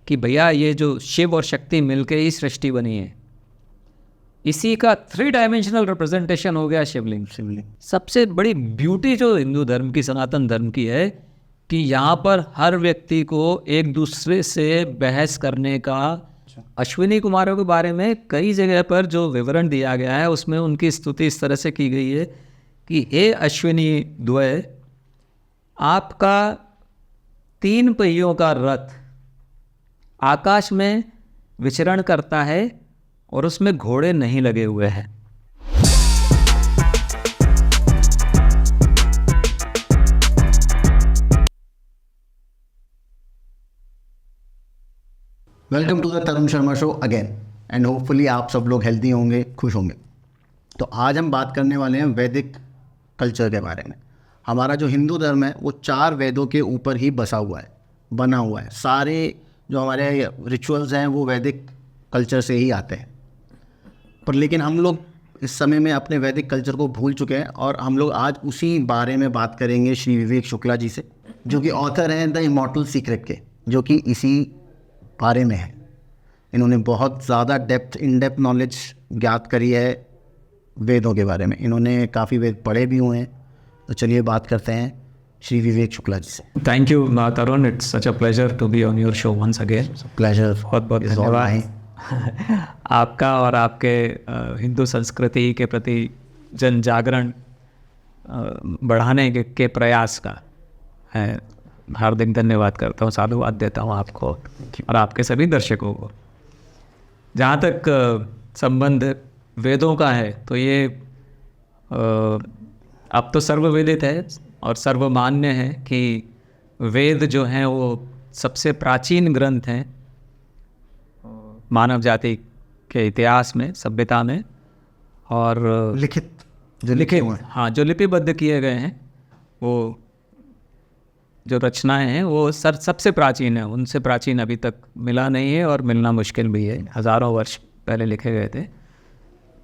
कि भैया ये जो शिव और शक्ति मिलके ही सृष्टि बनी है, इसी का 3 डायमेंशनल रिप्रेजेंटेशन हो गया शिवलिंग। सबसे बड़ी ब्यूटी जो हिंदू धर्म की, सनातन धर्म की है कि यहाँ पर हर व्यक्ति को एक दूसरे से बहस करने का, अश्विनी कुमारों के बारे में कई जगह पर जो विवरण दिया गया है उसमें उनकी स्तुति इस तरह से की गई है कि हे अश्विनी द्वय, आपका 3 पहियों का रथ आकाश में विचरण करता है और उसमें घोड़े नहीं लगे हुए हैं। Welcome to the Tarun Sharma show again and hopefully आप सब लोग हेल्दी होंगे, खुश होंगे। तो आज हम बात करने वाले हैं वैदिक कल्चर के बारे में। हमारा जो हिंदू धर्म है वो 4 वेदों के ऊपर ही बसा हुआ है, बना हुआ है। सारे जो हमारे रिचुअल्स हैं वो वैदिक कल्चर से ही आते हैं। पर लेकिन हम लोग इस समय में अपने वैदिक कल्चर को भूल चुके हैं और हम लोग आज उसी बारे में बात करेंगे श्री विवेक शुक्ला जी से, जो कि ऑथर हैं द इमॉर्टल सीक्रेट के, जो कि इसी बारे में है। इन्होंने बहुत ज़्यादा इन डेप्थ नॉलेज ज्ञात करी है वेदों के बारे में। इन्होंने काफ़ी वेद पढ़े भी हुए हैं। तो चलिए बात करते हैं श्री विवेक शुक्ला जी से। Thank you Tarun, it's such a pleasure to be on your show once again. Pleasure, बहुत बहुत धन्यवाद आपका और आपके हिंदू संस्कृति के प्रति जन जागरण बढ़ाने के प्रयास का है। हार्दिक धन्यवाद करता हूँ, साधुवाद देता हूँ आपको और आपके सभी दर्शकों को। जहाँ तक संबंध वेदों का है तो ये अब तो सर्ववेदित है और सर्वमान्य है कि वेद जो हैं वो सबसे प्राचीन ग्रंथ हैं मानव जाति के इतिहास में, सभ्यता में। और लिखित हाँ, जो लिपिबद्ध किए गए हैं, वो जो रचनाएं हैं वो सबसे प्राचीन है। उनसे प्राचीन अभी तक मिला नहीं है और मिलना मुश्किल भी है। हज़ारों वर्ष पहले लिखे गए थे।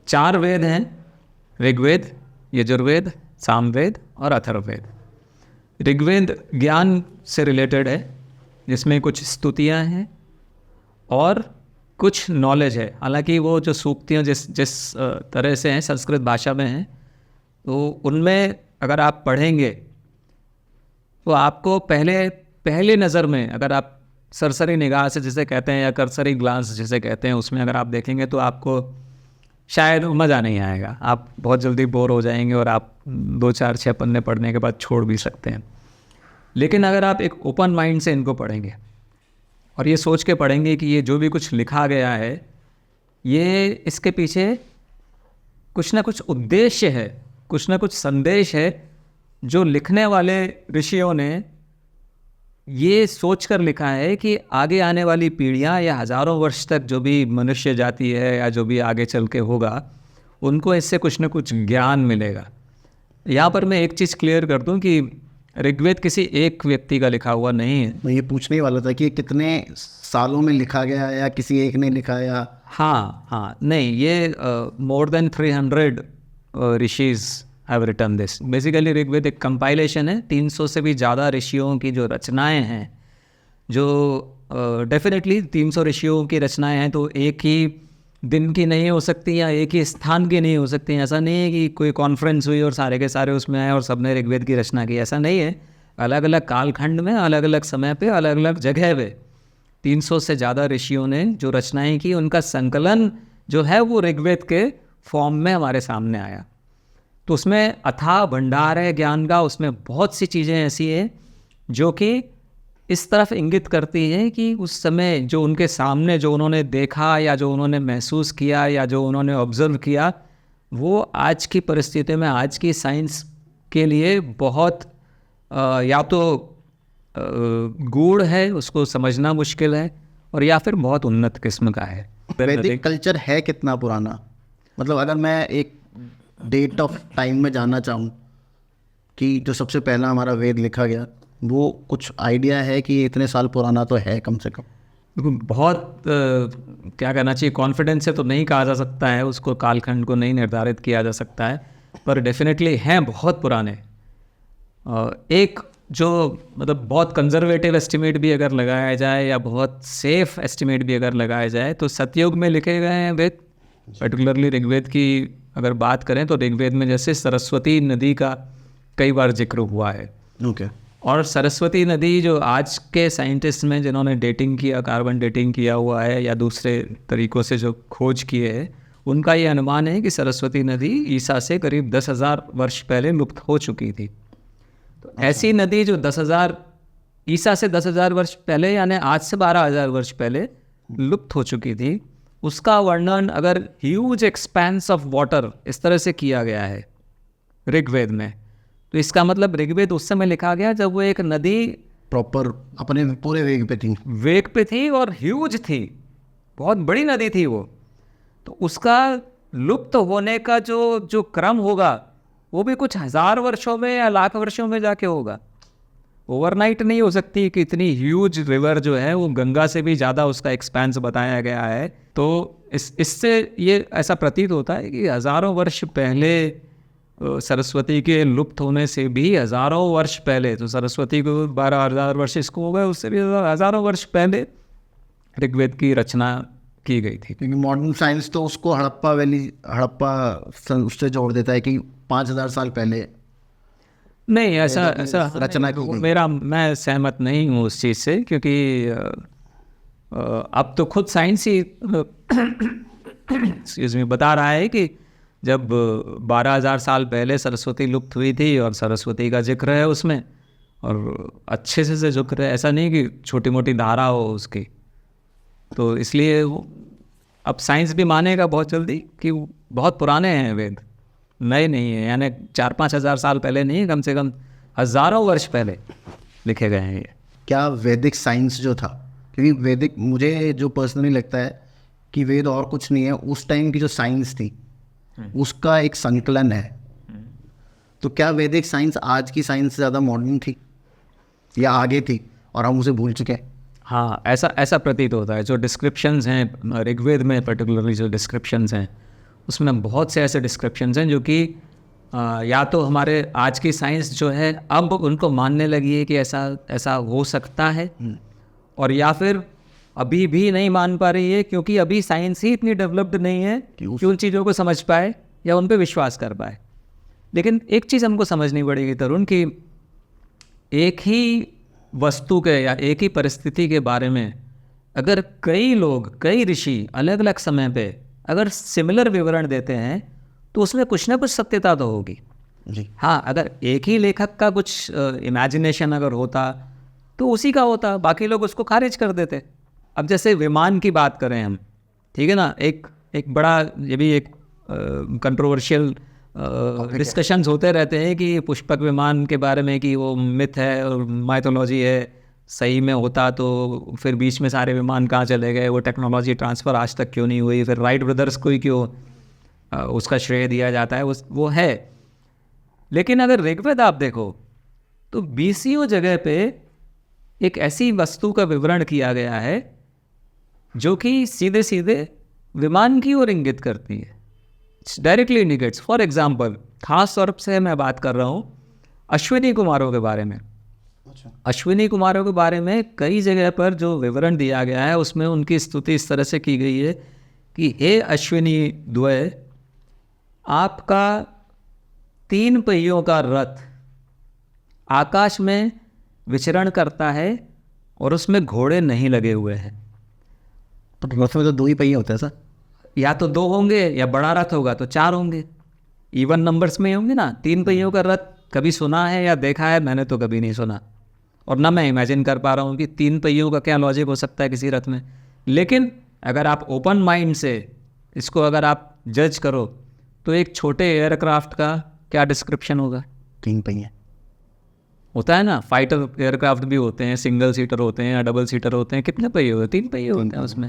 4 वेद हैं, ऋग्वेद, यजुर्वेद, सामवेद और अथर्ववेद। ऋग्वेद ज्ञान से रिलेटेड है, जिसमें कुछ स्तुतियाँ हैं और कुछ नॉलेज है। हालांकि वो जो सूक्तियाँ जिस तरह से हैं संस्कृत भाषा में हैं, तो उनमें अगर आप पढ़ेंगे तो आपको पहले नज़र में, अगर आप सरसरी निगाह से जिसे कहते हैं या करसरी ग्लांस जिसे कहते हैं, उसमें अगर आप देखेंगे तो आपको शायद मज़ा नहीं आएगा। आप बहुत जल्दी बोर हो जाएंगे और आप 2, 4, 6 पन्ने पढ़ने के बाद छोड़ भी सकते हैं। लेकिन अगर आप एक ओपन माइंड से इनको पढ़ेंगे और ये सोच के पढ़ेंगे कि ये जो भी कुछ लिखा गया है, ये इसके पीछे कुछ ना कुछ उद्देश्य है, कुछ ना कुछ संदेश है, जो लिखने वाले ऋषियों ने ये सोचकर लिखा है कि आगे आने वाली पीढ़ियाँ या हज़ारों वर्ष तक जो भी मनुष्य जाति है या जो भी आगे चल के होगा, उनको इससे कुछ न कुछ ज्ञान मिलेगा। यहाँ पर मैं एक चीज़ क्लियर कर दूँ कि ऋग्वेद किसी एक व्यक्ति का लिखा हुआ नहीं है। मैं ये पूछने ही वाला था कि कितने सालों में लिखा गया है या किसी एक ने लिखा या? हाँ, नहीं, ये more than 300 rishis have written this. Basically Rigveda एक कंपाइलेशन है 300 से भी ज़्यादा ऋषियों की जो रचनाएं हैं, जो डेफिनेटली 300 ऋषियों की रचनाएं हैं, तो एक ही दिन की नहीं हो सकती या एक ही स्थान की नहीं हो सकती। ऐसा नहीं है कि कोई कॉन्फ्रेंस हुई और सारे के सारे उसमें आए और सबने ऋग्वेद की रचना की, ऐसा नहीं है। अलग अलग कालखंड में, अलग अलग समय पे, अलग अलग जगह पे 300 से ज़्यादा ऋषियों ने जो रचनाएं की, उनका संकलन जो है वो ऋग्वेद के फॉर्म में हमारे सामने आया। तो उसमें अथाह भंडार है ज्ञान का। उसमें बहुत सी चीज़ें ऐसी हैं जो कि इस तरफ इंगित करती हैं कि उस समय जो उनके सामने, जो उन्होंने देखा या जो उन्होंने महसूस किया या जो उन्होंने ऑब्जर्व किया, वो आज की परिस्थिति में, आज की साइंस के लिए बहुत या तो गूढ़ है, उसको समझना मुश्किल है, और या फिर बहुत उन्नत किस्म का है। वैदिक कल्चर है कितना पुराना? मतलब अगर मैं एक डेट ऑफ टाइम में जानना चाहूँ कि जो सबसे पहला हमारा वेद लिखा गया, वो कुछ आइडिया है कि इतने साल पुराना तो है कम से कम? बहुत क्या कहना चाहिए, कॉन्फिडेंस से तो नहीं कहा जा सकता है, उसको कालखंड को नहीं निर्धारित किया जा सकता है, पर डेफिनेटली हैं बहुत पुराने। एक जो मतलब बहुत कंजर्वेटिव एस्टिमेट भी अगर लगाया जाए या बहुत सेफ एस्टिमेट भी अगर लगाया जाए तो सतयुग में लिखे गए हैं वेद, पर्टिकुलरली ऋग्वेद की अगर बात करें तो ऋग्वेद में जैसे सरस्वती नदी का कई बार जिक्र हुआ है। ओके। और सरस्वती नदी जो आज के साइंटिस्ट में जिन्होंने डेटिंग किया, कार्बन डेटिंग किया हुआ है या दूसरे तरीक़ों से जो खोज किए हैं, उनका ये अनुमान है कि सरस्वती नदी ईसा से करीब 10,000 वर्ष पहले लुप्त हो चुकी थी। तो ऐसी नदी जो 10,000 ईसा से 10,000 वर्ष पहले यानी आज से 12,000 वर्ष पहले लुप्त हो चुकी थी, उसका वर्णन अगर ह्यूज एक्सपेंस ऑफ वाटर इस तरह से किया गया है ऋग्वेद में, तो इसका मतलब ऋग्वेद उस समय लिखा गया जब वो एक नदी प्रॉपर अपने पूरे वेग पे थी और ह्यूज थी, बहुत बड़ी नदी थी वो। तो उसका लुप्त होने का जो क्रम होगा वो भी कुछ हज़ार वर्षों में या लाख वर्षों में जाके होगा। ओवरनाइट नहीं हो सकती कि इतनी ह्यूज रिवर जो है वो गंगा से भी ज़्यादा उसका एक्सपेंस बताया गया है। तो इससे ये ऐसा प्रतीत होता है कि हज़ारों वर्ष पहले सरस्वती के लुप्त होने से भी हज़ारों वर्ष पहले, तो सरस्वती को 12,000 वर्ष इसको हो गए, उससे भी हज़ारों वर्ष पहले ऋग्वेद की रचना की गई थी। क्योंकि मॉडर्न साइंस तो उसको हड़प्पा उससे जोड़ देता है कि 5,000 साल पहले नहीं, ऐसा रचना की गई। मैं सहमत नहीं हूँ उस चीज़ से, क्योंकि अब तो खुद साइंस ही इसमें बता रहा है कि जब 12,000 साल पहले सरस्वती लुप्त हुई थी और सरस्वती का जिक्र है उसमें, और अच्छे से जिक्र है, ऐसा नहीं कि छोटी मोटी धारा हो उसकी। तो इसलिए अब साइंस भी मानेगा बहुत जल्दी कि बहुत पुराने हैं वेद, नए नहीं है, यानी 4-5 हज़ार साल पहले नहीं, कम से कम हज़ारों वर्ष पहले लिखे गए हैं ये। क्या वैदिक साइंस जो था, क्योंकि वैदिक मुझे जो पर्सनली लगता है कि वेद और कुछ नहीं है, उस टाइम की जो साइंस थी उसका एक संकलन है। तो क्या वैदिक साइंस आज की साइंस से ज़्यादा मॉडर्न थी या आगे थी और हम उसे भूल चुके हैं? हाँ, ऐसा प्रतीत होता है। जो डिस्क्रिप्शंस हैं ऋग्वेद में, पर्टिकुलरली जो डिस्क्रिप्शंस हैं उसमें बहुत से ऐसे डिस्क्रिप्शंस हैं जो कि या तो हमारे आज की साइंस जो है अब उनको मानने लगी है कि ऐसा हो सकता है, और या फिर अभी भी नहीं मान पा रही है क्योंकि अभी साइंस ही इतनी डेवलप्ड नहीं है कि उन चीज़ों को समझ पाए या उन पे विश्वास कर पाए। लेकिन एक चीज़ हमको समझनी पड़ेगी तरुण, कि एक ही वस्तु के या एक ही परिस्थिति के बारे में अगर कई लोग, कई ऋषि अलग अलग समय पे अगर सिमिलर विवरण देते हैं तो उसमें कुछ ना कुछ सत्यता तो होगी जी। हाँ, अगर एक ही लेखक का कुछ इमेजिनेशन अगर होता तो उसी का होता, बाकी लोग उसको खारिज कर देते। अब जैसे विमान की बात करें हम, ठीक है ना, एक बड़ा, ये भी एक कंट्रोवर्शियल डिस्कशंस होते रहते हैं कि पुष्पक विमान के बारे में कि वो मिथ है और माइथोलॉजी है, सही में होता तो फिर बीच में सारे विमान कहाँ चले गए, वो टेक्नोलॉजी ट्रांसफ़र आज तक क्यों नहीं हुई, फिर राइट ब्रदर्स को ही क्यों उसका श्रेय दिया जाता है, वो है। लेकिन अगर ऋग्वेद आप देखो तो 20 जगह पे एक ऐसी वस्तु का विवरण किया गया है जो कि सीधे सीधे विमान की ओर इंगित करती है, डायरेक्टली इंडिकेट्स। फॉर एग्जाम्पल, खास तौर से मैं बात कर रहा हूँ अश्विनी कुमारों के बारे में। अश्विनी कुमारों के बारे में कई जगह पर जो विवरण दिया गया है उसमें उनकी स्तुति इस तरह से की गई है कि हे अश्विनी द्वय, आपका 3 पहियों का रथ आकाश में विचरण करता है और उसमें घोड़े नहीं लगे हुए हैं। तो रथ में तो 2 ही पहिए होते हैं सर। या तो 2 होंगे या बड़ा रथ होगा तो 4 होंगे, इवन नंबर्स में होंगे ना। 3 पहियों का रथ कभी सुना है या देखा है? मैंने तो कभी नहीं सुना, और ना मैं इमेजिन कर पा रहा हूँ कि 3 पहियों का क्या लॉजिक हो सकता है किसी रथ में। लेकिन अगर आप ओपन माइंड से इसको अगर आप जज करो तो एक छोटे एयरक्राफ्ट का क्या डिस्क्रिप्शन होगा? 3 पहिए होता है ना, फाइटर एयरक्राफ्ट भी होते हैं, सिंगल सीटर होते हैं या डबल सीटर होते हैं, कितने पहिए होते हैं? 3 पहिए होते हैं उसमें।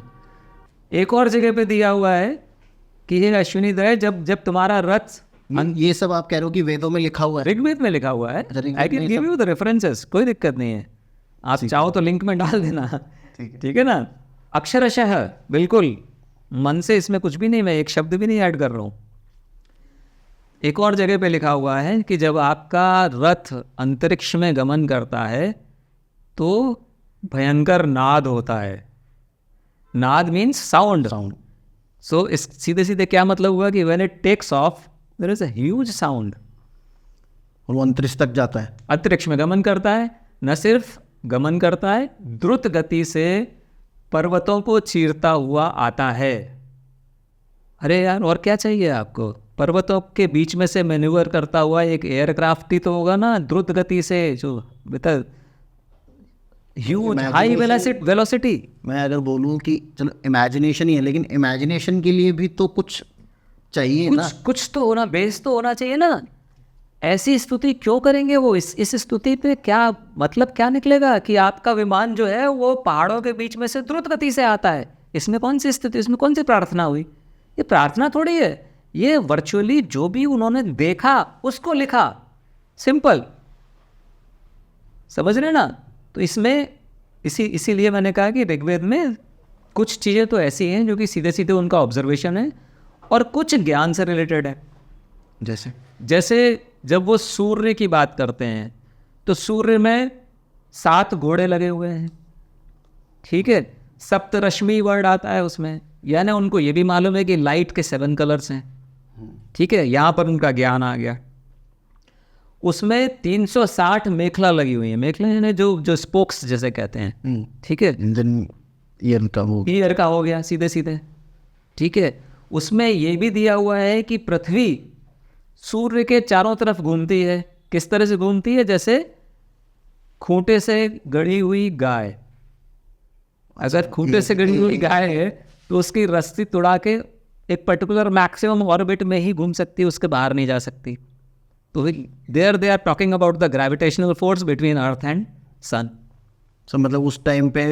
एक और जगह पे दिया हुआ है कि हे अश्विनी द्वय, जब तुम्हारा रथ, ये सब आप कह रहे हो कि वेदों में लिखा हुआ है? ऋग्वेद में लिखा हुआ है। I can give you the references, कोई दिक्कत नहीं है, आप चाहो तो लिंक में डाल देना, ठीक है ना। अक्षरशः बिल्कुल मन से इसमें कुछ भी नहीं, मैं एक शब्द भी नहीं ऐड कर रहा हूँ। एक और जगह पे लिखा हुआ है कि जब आपका रथ अंतरिक्ष में गमन करता है तो भयंकर नाद होता है। नाद मीन्स साउंड। सो इस सीधे सीधे क्या मतलब हुआ कि when it takes off there is a huge sound. और वो अंतरिक्ष तक जाता है। अंतरिक्ष में गमन करता है, न सिर्फ गमन करता है, द्रुत गति से पर्वतों को चीरता हुआ आता है। अरे यार और क्या चाहिए आपको? पर्वतों के बीच में से मैन्यूवर करता हुआ एक एयरक्राफ्ट ही तो होगा ना, द्रुत गति से, जो ह्यूज हाई वेलोसिटी। मैं अगर बोलूँ कि चलो इमेजिनेशन ही है, लेकिन इमेजिनेशन के लिए भी तो कुछ चाहिए ना। कुछ तो होना, बेस तो होना चाहिए ना। ऐसी स्तुति क्यों करेंगे वो? इस स्तुति पे क्या मतलब, क्या निकलेगा कि आपका विमान जो है वो पहाड़ों के बीच में से द्रुत गति से आता है? इसमें कौन सी स्तुति, इसमें कौन सी प्रार्थना हुई? ये प्रार्थना थोड़ी है, ये वर्चुअली जो भी उन्होंने देखा उसको लिखा, सिंपल। समझ रहे ना? तो इसमें इसीलिए मैंने कहा कि ऋग्वेद में कुछ चीज़ें तो ऐसी हैं जो कि सीधे सीधे उनका ऑब्जर्वेशन है और कुछ ज्ञान से रिलेटेड है। जैसे जब वो सूर्य की बात करते हैं तो सूर्य में 7 घोड़े लगे हुए हैं, ठीक है। सप्तरश्मि वर्ड आता है उसमें, यानी उनको ये भी मालूम है कि लाइट के 7 कलर्स हैं, ठीक है। यहाँ पर उनका ज्ञान आ गया। उसमें 360 मेखला लगी हुई है। मेखला यानी जो स्पोक्स जैसे कहते हैं, ठीक है। ईयर का हो गया सीधे सीधे, ठीक है। उसमें ये भी दिया हुआ है कि पृथ्वी सूर्य के चारों तरफ घूमती है। किस तरह से घूमती है? जैसे खूंटे से गढ़ी हुई गाय। अगर खूंटे से गढ़ी हुई गाय है तो उसकी रस्सी तुड़ा के एक पर्टिकुलर मैक्सिमम ऑर्बिट में ही घूम सकती है, उसके बाहर नहीं जा सकती। तो they are talking about the gravitational force between earth and sun. So मतलब उस टाइम पे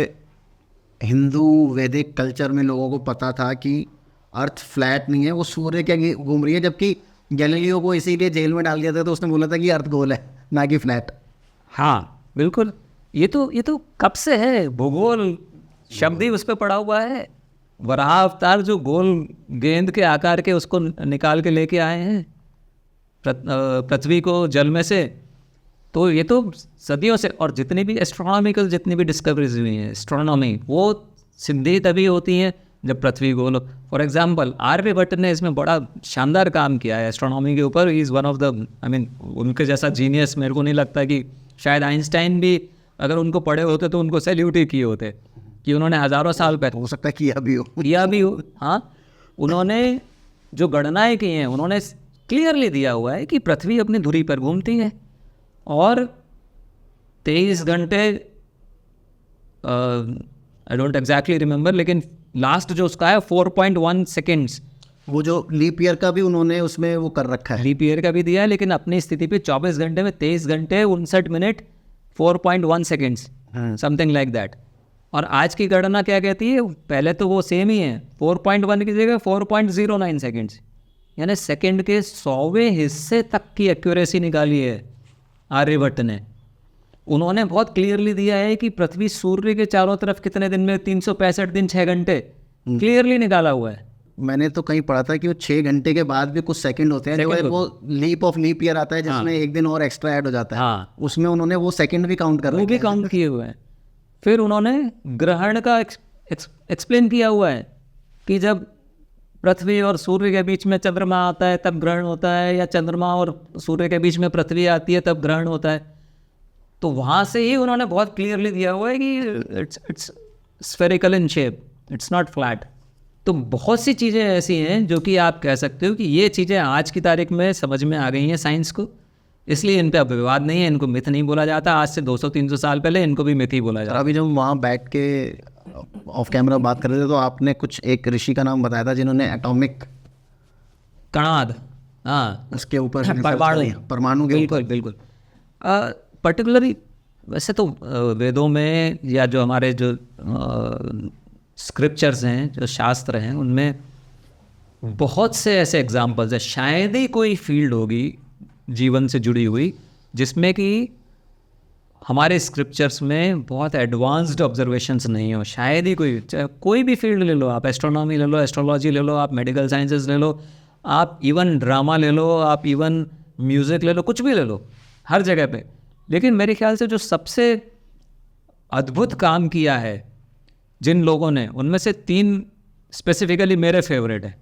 हिंदू वैदिक कल्चर में लोगों को पता था कि अर्थ फ्लैट नहीं है, वो सूर्य के घूम रही है। जबकि गैलीलियो को इसीलिए जेल में डाल दिया था, तो उसने बोला था कि अर्थ गोल है ना कि फ्लैट। हाँ बिल्कुल, ये तो कब से है, भूगोल शब्द ही उस पर पड़ा हुआ है। वराह अवतार जो गोल गेंद के आकार के उसको निकाल के लेके आए हैं पृथ्वी को जल में से, तो ये तो सदियों से। और जितनी भी एस्ट्रोनॉमिकल जितनी भी डिस्कवरीज हुई हैं, एस्ट्रोनॉमी, वो सिद्धि तभी होती हैं जब पृथ्वी गोल हो। फॉर एग्जांपल आर्यभट्ट ने इसमें बड़ा शानदार काम किया है एस्ट्रोनॉमी के ऊपर। He is one of the, I mean उनके जैसा जीनियस मेरे को नहीं लगता कि शायद आइंस्टाइन भी अगर उनको पढ़े होते तो उनको सैल्यूट ही किए होते, कि उन्होंने हज़ारों साल पहले, हो सकता है किया भी हो। हाँ, उन्होंने जो गणनाएं की हैं उन्होंने क्लियरली दिया हुआ है कि पृथ्वी अपनी धुरी पर घूमती है और 23 घंटे, आई डोंट एग्जैक्टली रिमेंबर, लेकिन लास्ट जो उसका है 4.1 सेकेंड्स। वो जो लीप ईयर का भी उन्होंने उसमें वो कर रखा है, लीप ईयर का भी दिया है, लेकिन अपनी स्थिति पे 24 घंटे में 23 घंटे 59 minute 4.1 seconds, something like that. और आज की गणना क्या कहती है? पहले तो वो सेम ही है, 4.1 की जगह 4.09 सेकेंड्स, यानी सेकेंड के 100वें हिस्से तक की एक्यूरेसी निकाली है आर्यभट्ट ने। उन्होंने बहुत क्लियरली दिया है कि पृथ्वी सूर्य के चारों तरफ कितने दिन में, 365 दिन 6 घंटे, क्लियरली निकाला हुआ है। मैंने तो कहीं पढ़ा था कि वो 6 घंटे के बाद भी कुछ सेकंड होते हैं, वो लीप ईयर आता है जिसमें एक दिन और एक्स्ट्रा ऐड हो जाता है। हाँ, उसमें उन्होंने वो सेकंड भी काउंट कर, वो भी काउंट किए हुए हैं। फिर उन्होंने ग्रहण का एक्सप्लेन किया हुआ है कि जब पृथ्वी और सूर्य के बीच में चंद्रमा आता है तब ग्रहण होता है, या चंद्रमा और सूर्य के बीच में पृथ्वी आती है तब ग्रहण होता है। तो वहाँ से ही उन्होंने बहुत क्लियरली दिया हुआ है कि it's spherical in shape, it's not flat. तो बहुत सी चीज़ें ऐसी हैं जो कि आप कह सकते हो कि ये चीज़ें आज की तारीख में समझ में आ गई हैं साइंस को, इसलिए इन पे अब विवाद नहीं है, इनको मिथ नहीं बोला जाता। आज से 200-300 साल पहले इनको भी मिथ ही बोला जाता। अभी जब वहाँ बैठ के ऑफ कैमरा बात कर रहे थे तो आपने कुछ एक ऋषि का नाम बताया था जिन्होंने एटॉमिक कणाद, हाँ, उसके ऊपर परमाणु, बिल्कुल पर्टिकुलरली। वैसे तो वेदों में या जो हमारे जो स्क्रिप्चर्स हैं, जो शास्त्र हैं, उनमें बहुत से ऐसे एग्जाम्पल्स हैं। शायद ही कोई फील्ड होगी जीवन से जुड़ी हुई जिसमें कि हमारे स्क्रिप्चर्स में बहुत एडवांस्ड ऑब्जर्वेशंस नहीं हो। शायद ही कोई भी फील्ड ले लो आप, एस्ट्रोनॉमी ले लो, एस्ट्रोलॉजी ले लो, आप मेडिकल साइंसेस ले लो, आप इवन ड्रामा ले लो, आप इवन म्यूज़िक ले लो, कुछ भी ले लो, हर जगह पे। लेकिन मेरे ख्याल से जो सबसे अद्भुत काम किया है जिन लोगों ने, उनमें से 3 स्पेसिफिकली मेरे फेवरेट हैं।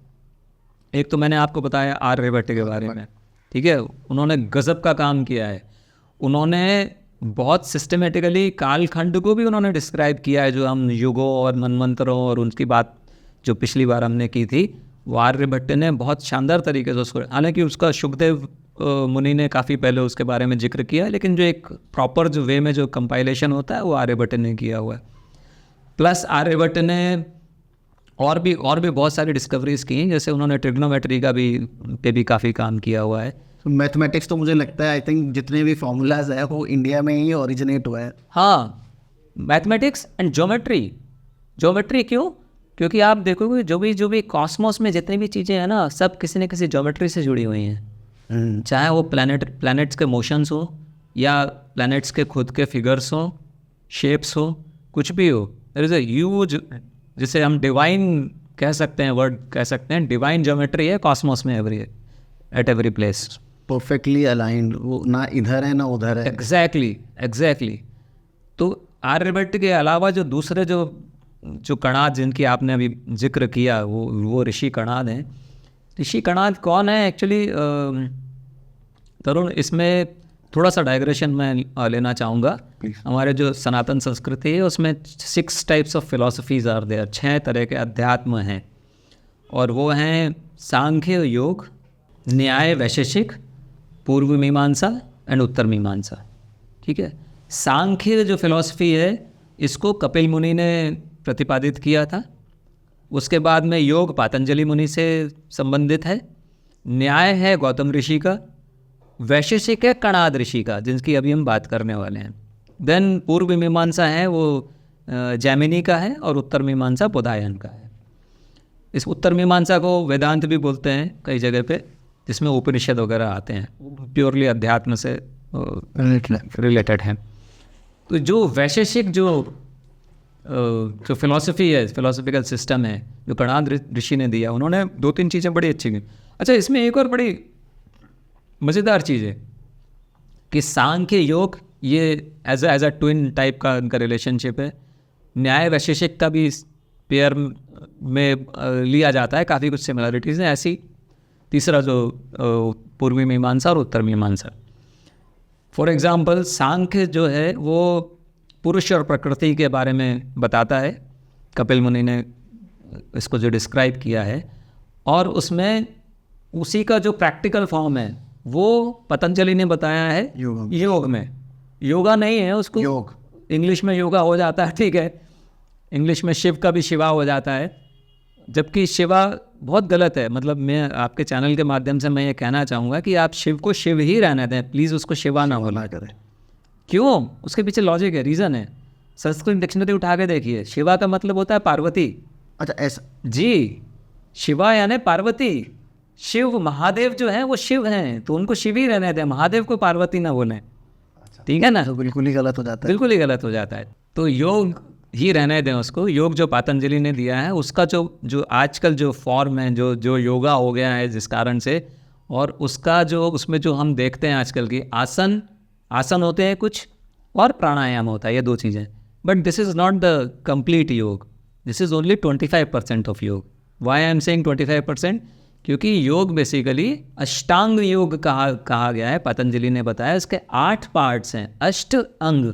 एक तो मैंने आपको बताया आर्यभट्ट के बारे में, ठीक है, उन्होंने गज़ब का काम किया है। उन्होंने बहुत सिस्टमेटिकली कालखंड को भी उन्होंने डिस्क्राइब किया है, जो हम युगों और मनमंत्रों और उनकी बात जो पिछली बार हमने की थी, वो आर्यभट्ट ने बहुत शानदार तरीके से उसको, हालांकि उसका शुकदेव मुनि ने काफ़ी पहले उसके बारे में जिक्र किया है, लेकिन जो एक प्रॉपर जो वे में जो कंपाइलेशन होता है वो आर्यभट्ट ने किया हुआ है। प्लस आर्यभट्ट ने और भी बहुत सारी डिस्कवरीज की हैं, जैसे उन्होंने ट्रिग्नोमेट्री का भी काफ़ी काम किया हुआ है। मैथमेटिक्स तो मुझे लगता है आई थिंक जितने भी फॉर्मूलाज है वो इंडिया में ही ओरिजिनेट हुआ है। हाँ, मैथमेटिक्स एंड ज्योमेट्री क्यों? क्योंकि आप देखोगे जो भी कॉस्मोस में जितनी भी चीज़ें हैं ना, सब किसी न किसी ज्योमेट्री से जुड़ी हुई हैं। चाहे वो प्लैनेट्स के मोशंस हो, या प्लैनेट्स के खुद के फिगर्स हो, शेप्स हो, कुछ भी हो, देयर इज़ अ ह्यूज, जिसे हम डिवाइन कह सकते हैं, वर्ड कह सकते हैं, डिवाइन ज्योमेट्री है कॉस्मोस में at every place, perfectly aligned, वो ना इधर है ना उधर है। एग्जैक्टली। तो आर्यभट्ट के अलावा जो दूसरे जो कणाद जिनकी आपने अभी जिक्र किया, वो ऋषि कणाद हैं। ऋषि कणाद कौन है एक्चुअली? तरुण, इसमें थोड़ा सा डाइग्रेशन मैं लेना चाहूँगा। हमारे जो सनातन संस्कृति है उसमें 6 types of philosophies are there, 6 तरह के अध्यात्म हैं, और वो हैं सांख्य योग, न्याय वैशेषिक, पूर्व मीमांसा एंड उत्तर मीमांसा। ठीक है, सांख्य जो फिलॉसफी है इसको कपिल मुनि ने प्रतिपादित किया था। उसके बाद में योग पातंजलि मुनि से संबंधित है, न्याय है गौतम ऋषि का, वैशेषिक है कणाद ऋषि का, जिनकी अभी हम बात करने वाले हैं। देन पूर्व मीमांसा है वो जैमिनी का है, और उत्तर मीमांसा बोधायन का है। इस उत्तर मीमांसा को वेदांत भी बोलते हैं कई जगह पे, जिसमें उपनिषद वगैरह आते हैं, प्योरली अध्यात्म से रिलेटेड हैं। तो जो वैशेषिक जो फिलॉसफी है, फिलोसफिकल सिस्टम है जो कणाद ऋषि ने दिया, उन्होंने 2-3 चीज़ें बड़ी अच्छी की। अच्छा, इसमें एक और बड़ी मज़ेदार चीज़ है कि सांख्य योग ये एज अ ट्विन टाइप का उनका रिलेशनशिप है। न्याय वैशेषिक का भी पेयर में लिया जाता है, काफ़ी कुछ सिमिलरिटीज़ हैं ऐसी। तीसरा जो पूर्वी मीमांसा और उत्तर मीमांसा। फॉर एग्ज़ाम्पल सांख्य जो है वो पुरुष और प्रकृति के बारे में बताता है, कपिल मुनि ने इसको जो डिस्क्राइब किया है, और उसमें उसी का जो प्रैक्टिकल फॉर्म है वो पतंजलि ने बताया है योग में। योगा नहीं है उसको, योग इंग्लिश में योगा हो जाता है, ठीक है, इंग्लिश में शिव का भी शिवा हो जाता है, जबकि शिवा बहुत गलत है। मतलब मैं आपके चैनल के माध्यम से मैं ये कहना चाहूँगा कि आप शिव को शिव ही रहने दें, प्लीज़ उसको शिवा ना बोला करें। क्यों? उसके पीछे लॉजिक है, रीज़न है। संस्कृत डिक्शनरी उठा के देखिए, शिवा का मतलब होता है पार्वती। अच्छा, ऐसा जी, शिवा यानी पार्वती। शिव महादेव जो हैं वो शिव हैं, तो उनको शिव ही रहने दें, महादेव को पार्वती ना बोलें। ठीक है ना? तो बिल्कुल ही गलत हो जाता है। बिल्कुल ही गलत हो जाता है। तो योग ही रहने दें उसको। योग जो पतंजलि ने दिया है उसका जो आजकल जो फॉर्म है, जो योगा हो गया है जिस कारण से, और उसका जो उसमें जो हम देखते हैं आजकल की आसन होते हैं कुछ, और प्राणायाम होता है, ये 2 चीज़ें। But this is not the complete yoga, this is only 25% of yoga. Why I am saying 25%? क्योंकि योग बेसिकली अष्टांग योग कहा गया है, पतंजलि ने बताया। इसके 8 पार्ट्स हैं, Ashtanga,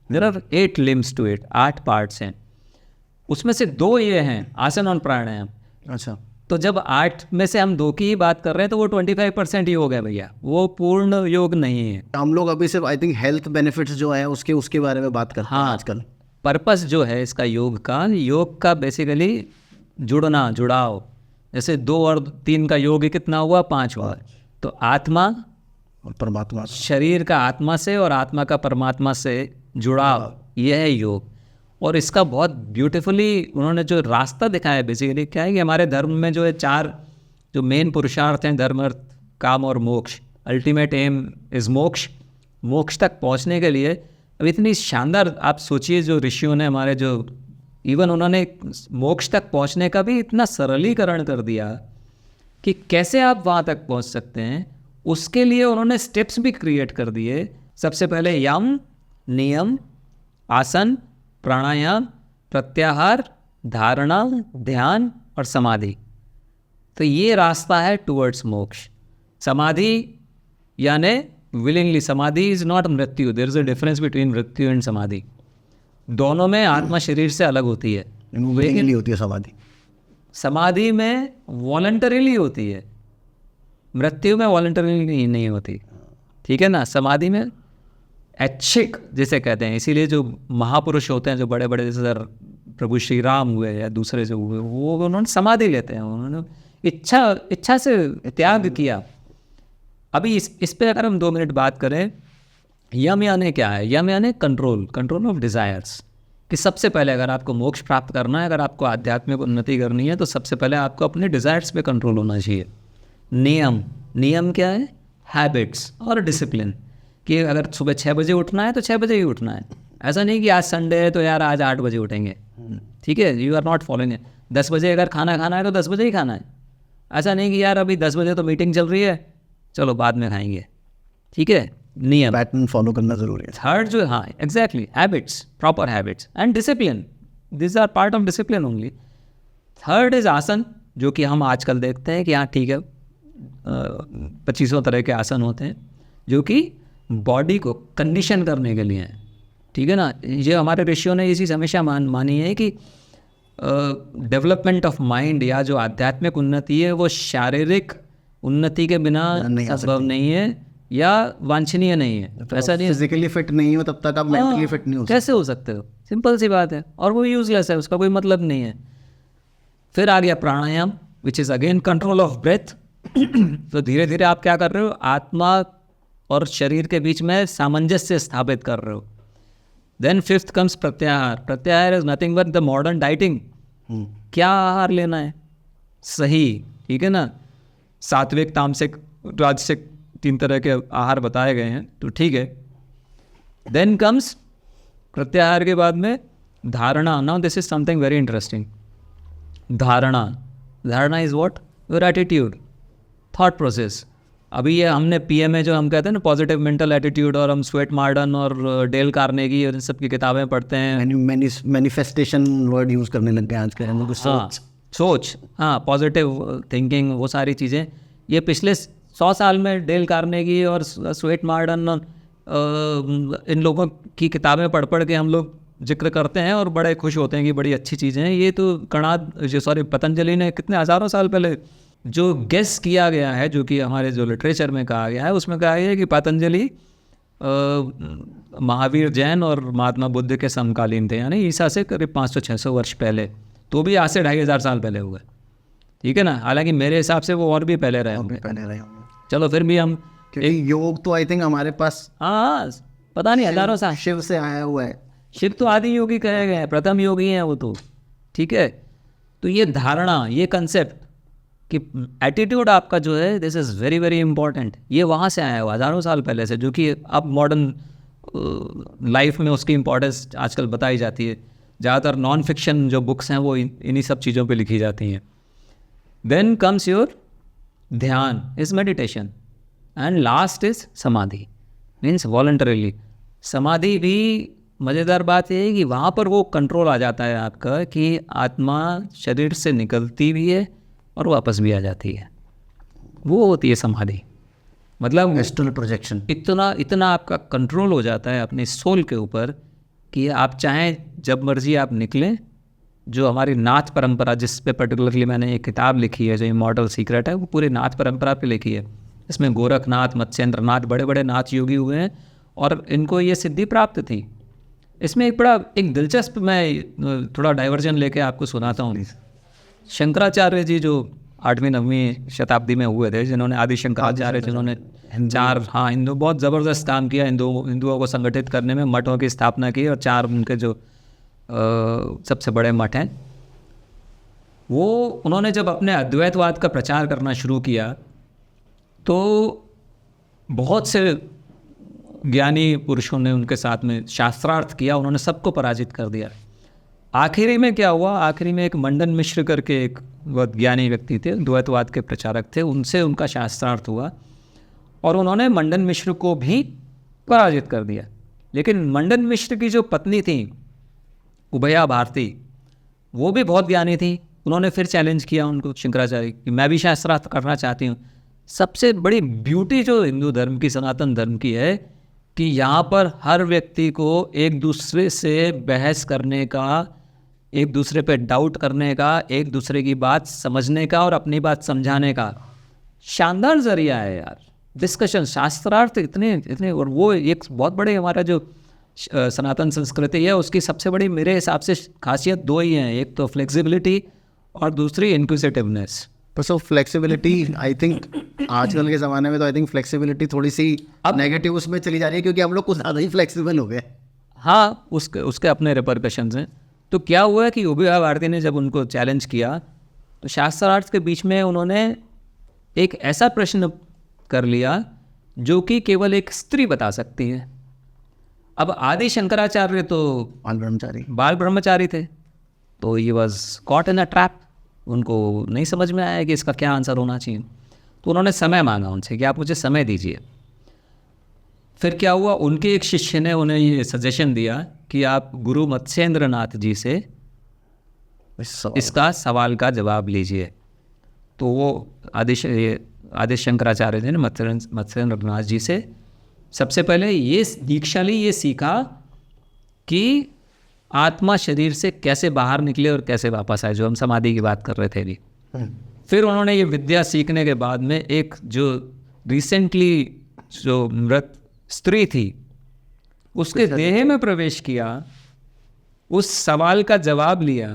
there are 8 limbs to it, 8 parts हैं। उसमें से 2 ये हैं, आसन और प्राणायाम। अच्छा, तो जब 8 में से हम 2 की ही बात कर रहे हैं तो वो 25% योग है भैया, वो पूर्ण योग नहीं है। हम लोग अभी सिर्फ आई थिंक हेल्थ बेनिफिट्स जो है उसके बारे में बात करते हैं आजकल। पर्पस जो है इसका योग का बेसिकली जुड़ाव, जैसे 2 और 3 का योग कितना हुआ? 5 हुआ। तो आत्मा और परमात्मा, शरीर का आत्मा से और आत्मा का परमात्मा से जुड़ाव, यह है योग। और इसका बहुत ब्यूटीफुली उन्होंने जो रास्ता दिखाया है, बेसिकली क्या है कि हमारे धर्म में जो है 4 जो मेन पुरुषार्थ हैं, धर्म, अर्थ, काम और मोक्ष। अल्टीमेट एम इज़ मोक्ष। मोक्ष तक पहुंचने के लिए अब इतनी शानदार, आप सोचिए जो ऋषियों ने हमारे जो इवन उन्होंने मोक्ष तक पहुंचने का भी इतना सरलीकरण कर दिया कि कैसे आप वहाँ तक पहुँच सकते हैं, उसके लिए उन्होंने स्टेप्स भी क्रिएट कर दिए। सबसे पहले यम, नियम, आसन, प्राणायाम, प्रत्याहार, धारणा, ध्यान और समाधि। तो ये रास्ता है टुवर्ड्स मोक्ष। समाधि यानी willingly, samadhi is not mrityu, there is a difference between mrityu and samadhi. दोनों में आत्मा शरीर से अलग होती है। विलिंगली होती है समाधि। समाधि में वॉलंटरीली होती है, मृत्यु में वॉलंटरीली नहीं होती, ठीक है ना। समाधि में ऐच्छिक जिसे कहते हैं, इसीलिए जो महापुरुष होते हैं, जो बड़े बड़े, जैसे प्रभु श्री राम हुए या दूसरे जो हुए, वो उन्होंने समाधि लेते हैं, उन्होंने इच्छा से त्याग किया। अभी इस पे अगर हम 2 मिनट बात करें, यम यानी क्या है? यम यानी कंट्रोल ऑफ डिज़ायर्स। कि सबसे पहले अगर आपको मोक्ष प्राप्त करना है, अगर आपको आध्यात्मिक उन्नति करनी है, तो सबसे पहले आपको अपने डिज़ायर्स पे कंट्रोल होना चाहिए। नियम क्या है? हैबिट्स और डिसिप्लिन। कि अगर सुबह 6 बजे उठना है तो 6 बजे ही उठना है। ऐसा नहीं कि आज संडे है तो यार आज 8 बजे उठेंगे, ठीक है, you are not following it. 10 बजे अगर खाना खाना है तो 10 बजे ही खाना है। ऐसा नहीं कि यार अभी 10 बजे तो मीटिंग चल रही है, चलो बाद में खाएंगे, ठीक है। नियम, पैटर्न फॉलो करना ज़रूरी है। थर्ड जो, हाँ exactly, habits, proper habits and discipline, this are part of discipline only. Third is asana, जो कि हम आजकल देखते हैं कि हाँ ठीक है, 2500 तरह के आसन होते हैं जो कि बॉडी को कंडीशन करने के लिए हैं, ठीक है ना। ये हमारे ऋषियों ने ये चीज़ हमेशा मानी है कि डेवलपमेंट ऑफ माइंड या जो आध्यात्मिक उन्नति है वो शारीरिक उन्नति के बिना संभव नहीं है या वांछनीय नहीं है। तो ऐसा नहीं, फिजिकली फिट नहीं हो तब तक आप मेंटली फिट नहीं हो कैसे हो सकते हो? सिंपल सी बात है, और वो यूजलेस है, उसका कोई मतलब नहीं है। फिर आ गया pranayama, which is again control of breath. तो धीरे धीरे आप क्या कर रहे हो? आत्मा और शरीर के बीच में सामंजस्य स्थापित कर रहे हो। देन फिफ्थ कम्स प्रत्याहार। प्रत्याहार is nothing but the modern dieting. क्या आहार लेना है सही, ठीक है ना। सात्विक, तामसिक, राजसिक 3 तरह के आहार बताए गए हैं, तो ठीक है। देन कम्स प्रत्याहार के बाद में dharana. Now this is something very interesting. Dharana is what? Your attitude, thought process. अभी ये हमने पीएमए जो हम कहते हैं ना, पॉजिटिव मेंटल एटीट्यूड, और हम स्वेट मार्डन और डेल कार्नेगी और इन सब की किताबें पढ़ते हैं। मैनिफेस्टेशन वर्ड यूज़ करने लग गए आजकल हम लोग। सोच, हाँ, पॉजिटिव थिंकिंग, वो सारी चीज़ें ये पिछले 100 साल में डेल कार्नेगी और स्वेट मार्डन इन लोगों की किताबें पढ़ के हम लोग जिक्र करते हैं और बड़े खुश होते हैं कि बड़ी अच्छी चीज़ें हैं। ये तो पतंजलि ने कितने हज़ारों साल पहले जो गेस किया गया है, जो कि हमारे जो लिटरेचर में कहा गया है, उसमें कहा गया है कि पतंजलि महावीर जैन और महात्मा बुद्ध के समकालीन थे, यानी ईसा से करीब 500-600 वर्ष पहले। तो भी आज से 2500 साल पहले हुए, ठीक है ना। हालांकि मेरे हिसाब से वो और भी पहले रहे होंगे। चलो फिर भी हम, योग तो आई थिंक हमारे पास, हाँ पता नहीं, हज़ारों साल शिव से आया हुआ है। शिव तो आदि योगी कहे गए हैं, प्रथम योगी हैं वो तो, ठीक है। तो ये धारणा, ये कंसेप्ट कि एटीट्यूड आपका जो है, this is very very important, ये वहाँ से आया हुआ हज़ारों साल पहले से, जो कि अब मॉडर्न लाइफ में उसकी इम्पोर्टेंस आजकल बताई जाती है। ज़्यादातर नॉन फिक्शन जो बुक्स हैं वो इन्हीं सब चीज़ों पे लिखी जाती हैं। देन कम्स योर ध्यान, is meditation, and last is समाधि, मीन्स वॉलंटरीली। समाधि भी मज़ेदार बात यह है कि वहाँ पर वो कंट्रोल आ जाता है आपका कि आत्मा शरीर से निकलती भी है और वापस भी आ जाती है, वो होती है समाधि। मतलब एस्ट्रल प्रोजेक्शन। इतना आपका कंट्रोल हो जाता है अपने सोल के ऊपर कि आप चाहें जब मर्जी आप निकलें। जो हमारी नाथ परंपरा, जिस पे पर्टिकुलरली मैंने एक किताब लिखी है जो इमॉर्टल सीक्रेट है, वो पूरे नाथ परंपरा पे लिखी है। इसमें गोरखनाथ, मत्स्येंद्र नाथ, बड़े बड़े नाथ योगी हुए हैं और इनको ये सिद्धि प्राप्त थी। इसमें एक दिलचस्प, मैं थोड़ा डाइवर्जन लेके आपको सुनाता हूँ। शंकराचार्य जी जो 8वीं 9वीं शताब्दी में हुए थे, जिन्होंने आदि शंकराचार्य, जिन्होंने हिंदू बहुत ज़बरदस्त काम किया हिंदुओं को संगठित करने में, मठों की स्थापना की, और 4 उनके जो सबसे बड़े मठ हैं, वो उन्होंने जब अपने अद्वैतवाद का प्रचार करना शुरू किया तो बहुत से ज्ञानी पुरुषों ने उनके साथ में शास्त्रार्थ किया, उन्होंने सबको पराजित कर दिया। आखिरी में क्या हुआ, आखिरी में एक मंडन मिश्र करके एक बहुत ज्ञानी व्यक्ति थे, द्वैतवाद के प्रचारक थे, उनसे उनका शास्त्रार्थ हुआ और उन्होंने मंडन मिश्र को भी पराजित कर दिया। लेकिन मंडन मिश्र की जो पत्नी थी उभया भारती, वो भी बहुत ज्ञानी थी। उन्होंने फिर चैलेंज किया उनको, शंकराचार्य, कि मैं भी शास्त्रार्थ करना चाहती हूँ। सबसे बड़ी ब्यूटी जो हिंदू धर्म की, सनातन धर्म की है कि यहाँ पर हर व्यक्ति को एक दूसरे से बहस करने का, एक दूसरे पे डाउट करने का, एक दूसरे की बात समझने का और अपनी बात समझाने का शानदार जरिया है यार। डिस्कशन, शास्त्रार्थ इतने इतने, और वो एक बहुत बड़े हमारा जो सनातन संस्कृति है उसकी सबसे बड़ी मेरे हिसाब से खासियत दो ही हैं, एक तो फ्लेक्सिबिलिटी और दूसरी इंक्विजिटिवनेस। पर सो फ्लेक्सिबिलिटी, आई थिंक आजकल के ज़माने में तो आई थिंक फ्लेक्सिबिलिटी थोड़ी सी अब नेगेटिव उसमें चली जा रही है, क्योंकि हम लोग कुछ ज़्यादा ही फ्लेक्सिबल हो गए। हाँ, उसके अपने रिपरकशंस हैं। तो क्या हुआ कि उभया भारती ने जब उनको चैलेंज किया तो शास्त्रार्थ के बीच में उन्होंने एक ऐसा प्रश्न कर लिया जो कि केवल एक स्त्री बता सकती है। अब आदि शंकराचार्य तो बाल ब्रह्मचारी थे, तो ये was caught in a trap. उनको नहीं समझ में आया कि इसका क्या आंसर होना चाहिए, तो उन्होंने समय मांगा उनसे कि आप मुझे समय दीजिए। फिर क्या हुआ, उनके एक शिष्य ने उन्हें ये सजेशन दिया कि आप गुरु मत्स्येंद्र नाथ जी से इसका सवाल का जवाब लीजिए। तो वो आदि शंकराचार्य ने मत्स्येंद्र नाथ जी से सबसे पहले ये दीक्षा ली, ये सीखा कि आत्मा शरीर से कैसे बाहर निकले और कैसे वापस आए, जो हम समाधि की बात कर रहे थे अभी। फिर उन्होंने ये विद्या सीखने के बाद में एक जो रिसेंटली जो मृत स्त्री थी उसके देह में प्रवेश किया, उस सवाल का जवाब लिया,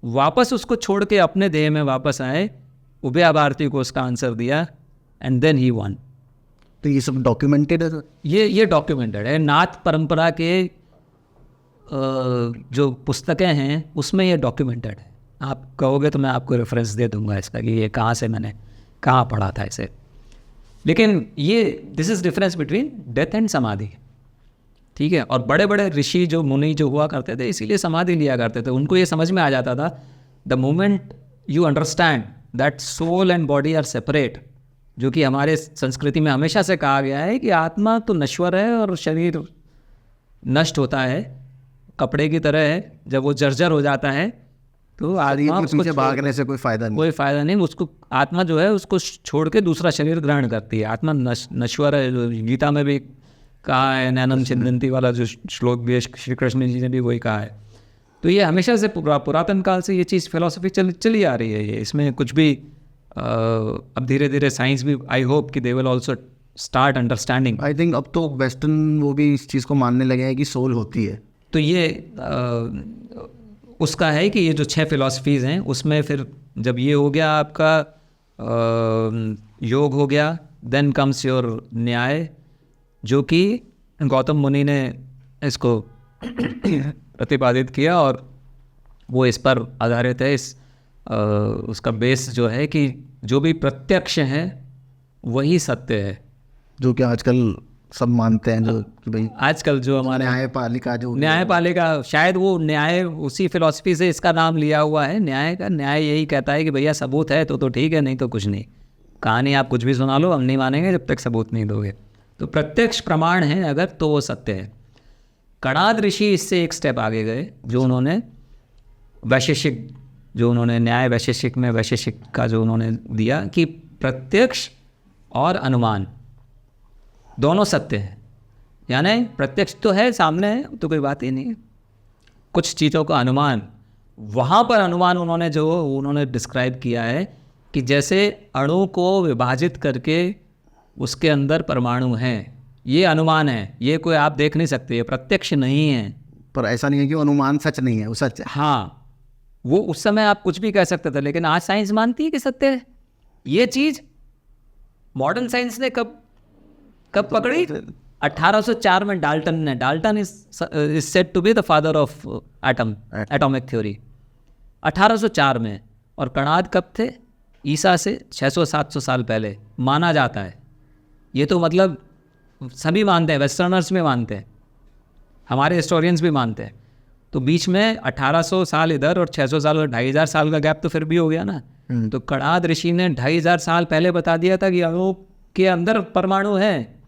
वापस उसको छोड़ के अपने देह में वापस आए, उभया भारती को उसका आंसर दिया, एंड देन ही वन। तो ये सब डॉक्यूमेंटेड है? ये डॉक्यूमेंटेड है। नाथ परंपरा के जो पुस्तकें हैं उसमें ये डॉक्यूमेंटेड है। आप कहोगे तो मैं आपको रेफरेंस दे दूंगा इसका कि ये कहाँ से मैंने कहाँ पढ़ा था इसे। लेकिन ये this is difference between death and समाधि, ठीक है। और बड़े बड़े ऋषि जो मुनि जो हुआ करते थे इसीलिए समाधि लिया करते थे। उनको ये समझ में आ जाता था the moment you understand that soul and body are separate, जो कि हमारे संस्कृति में हमेशा से कहा गया है कि आत्मा तो नश्वर है और शरीर नष्ट होता है, कपड़े की तरह है। जब वो जर्जर हो जाता है तो आत्मा उसको भागने से कोई फ़ायदा नहीं, उसको आत्मा जो है उसको छोड़ के दूसरा शरीर ग्रहण करती है। आत्मा नश्वर है, जो गीता में भी कहा है, नैनम छिन्दन्ति वाला जो श्लोक भी श्री कृष्ण जी ने भी वही कहा है। तो ये हमेशा से पुरातन काल से ये चीज़ फिलॉसफी चली आ रही है। ये इसमें कुछ भी अब धीरे धीरे साइंस भी, आई होप कि they will also start understanding. I think अब तो वेस्टर्न वो भी इस चीज़ को मानने लगे हैं कि सोल होती है। तो ये उसका है कि ये जो 6 फिलॉसफीज़ हैं उसमें फिर जब ये हो गया आपका योग हो गया, देन कम्स योर न्याय, जो कि गौतम मुनि ने इसको प्रतिपादित किया और वो इस पर आधारित है। उसका बेस जो है कि जो भी प्रत्यक्ष है वही सत्य है, जो कि आजकल सब मानते हैं, जो कि भाई आजकल जो हमारे न्यायपालिका शायद वो न्याय उसी फिलॉसफी से इसका नाम लिया हुआ है। न्याय का न्याय यही कहता है कि भैया सबूत है तो ठीक है, नहीं तो कुछ नहीं। कहानी आप कुछ भी सुना लो, हम नहीं मानेंगे जब तक सबूत नहीं दोगे। तो प्रत्यक्ष प्रमाण है अगर, तो वो सत्य है। कणाद ऋषि इससे एक स्टेप आगे गए, जो उन्होंने वैशेषिक, जो उन्होंने न्याय वैशेषिक में वैशेषिक का जो उन्होंने दिया कि प्रत्यक्ष और अनुमान दोनों सत्य हैं। यानी प्रत्यक्ष तो है, सामने है, तो कोई बात ही नहीं है। कुछ चीज़ों का अनुमान, वहाँ पर अनुमान उन्होंने डिस्क्राइब किया है कि जैसे अणु को विभाजित करके उसके अंदर परमाणु हैं, ये अनुमान है, ये कोई आप देख नहीं सकते, ये प्रत्यक्ष नहीं है। पर ऐसा नहीं है कि अनुमान सच नहीं है, वो सच है। हाँ, वो उस समय आप कुछ भी कह सकते थे, लेकिन आज साइंस मानती है कि सत्य है। ये चीज़ मॉडर्न साइंस ने कब पकड़ी? 1804 में Dalton is said to be the father of atomic theory, 1804 में। और कणाद कब थे? ईसा से 600-700 साल पहले माना जाता है। ये तो मतलब सभी मानते हैं, वेस्टर्नर्स भी मानते हैं, हमारे हिस्टोरियंस भी मानते हैं। तो बीच में 1800 साल इधर और 600 साल और 2500 साल का गैप तो फिर भी हो गया ना। तो कणाद ऋषि ने 2500 साल पहले बता दिया था कि अणु के अंदर परमाणु है,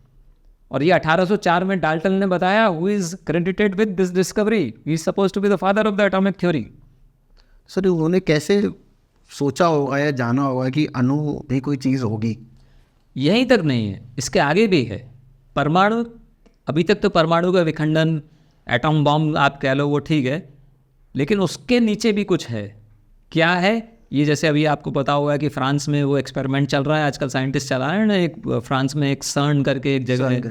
और ये 1804 में डाल्टन ने बताया, who is credited with this discovery, he is supposed to be the father of the atomic theory. Sir उन्होंने कैसे सोचा होगा या जाना होगा कि अणु भी कोई चीज़ होगी? यहीं तक नहीं है, इसके आगे भी है। परमाणु, अभी तक तो परमाणु का विखंडन, एटॉम बॉम्ब आप कह लो, वो ठीक है, लेकिन उसके नीचे भी कुछ है। क्या है ये? जैसे अभी आपको पता होगा कि फ्रांस में वो एक्सपेरिमेंट चल रहा है, आजकल साइंटिस्ट चला रहे हैं ना, एक फ्रांस में एक सर्न करके एक जगह है,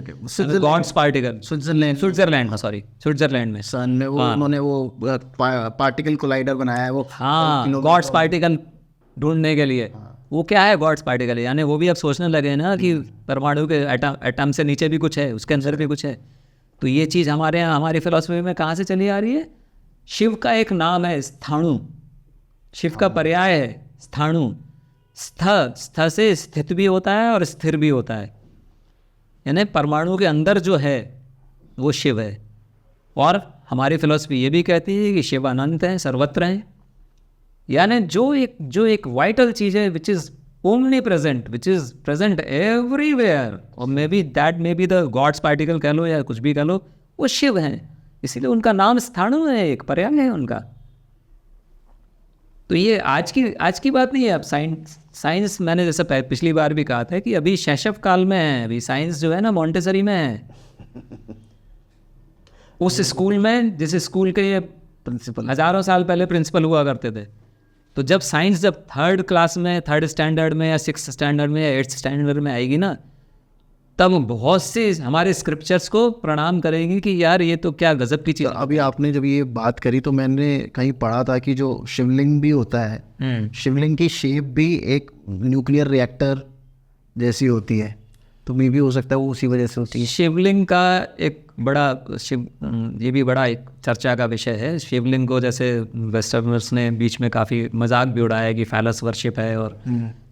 गॉड्स पार्टिकल, स्विट्जरलैंड में सन में वो उन्होंने वो पार्टिकल कोलाइडर बनाया है वो। हाँ, गॉड्स पार्टिकल ढूंढने के लिए। वो क्या है गॉड्स पार्टिकल? यानी वो भी अब सोचने लगे ना कि परमाणु के एटम से नीचे भी कुछ है, उसके अंदर भी कुछ है। तो ये चीज़ हमारे यहाँ, हमारी फिलॉसफी में कहाँ से चली आ रही है? शिव का एक नाम है स्थाणु, शिव का पर्याय है स्थाणु। स्थ से स्थित भी होता है और स्थिर भी होता है, यानी परमाणु के अंदर जो है वो शिव है। और हमारी फिलॉसफी ये भी कहती है कि शिव अनंत है, सर्वत्र है, यानी जो एक वाइटल चीज़ है, which is omnipresent, which is present everywhere, और maybe the God's particle कह लो या कुछ भी कह लो, वो शिव हैं। इसीलिए उनका नाम स्थाणु है, एक पर्याय है उनका। तो ये आज की बात नहीं है। अब साइंस मैंने जैसे पिछली बार भी कहा था कि अभी शैशव काल में है, अभी साइंस जो है ना मॉन्टेसरी में है। उस स्कूल में, जिस स्कूल के ये प्रिंसिपल हज़ारों साल पहले प्रिंसिपल हुआ करते थे, तो जब साइंस जब थर्ड क्लास में, थर्ड स्टैंडर्ड में या सिक्स स्टैंडर्ड में या एट्थ स्टैंडर्ड में आएगी ना, तब बहुत से हमारे स्क्रिप्चर्स को प्रणाम करेंगे कि यार ये तो क्या गजब की चीज़। तो अभी आपने जब ये बात करी तो मैंने कहीं पढ़ा था कि जो शिवलिंग भी होता है, शिवलिंग की शेप भी एक न्यूक्लियर रिएक्टर जैसी होती है, तो मे भी हो सकता है वो उसी वजह से होती है। शिवलिंग का एक बड़ा ये भी बड़ा एक चर्चा का विषय है। शिवलिंग को जैसे वेस्टर्नर्स ने बीच में काफ़ी मजाक भी उड़ाया कि फैलस वर्शिप है, और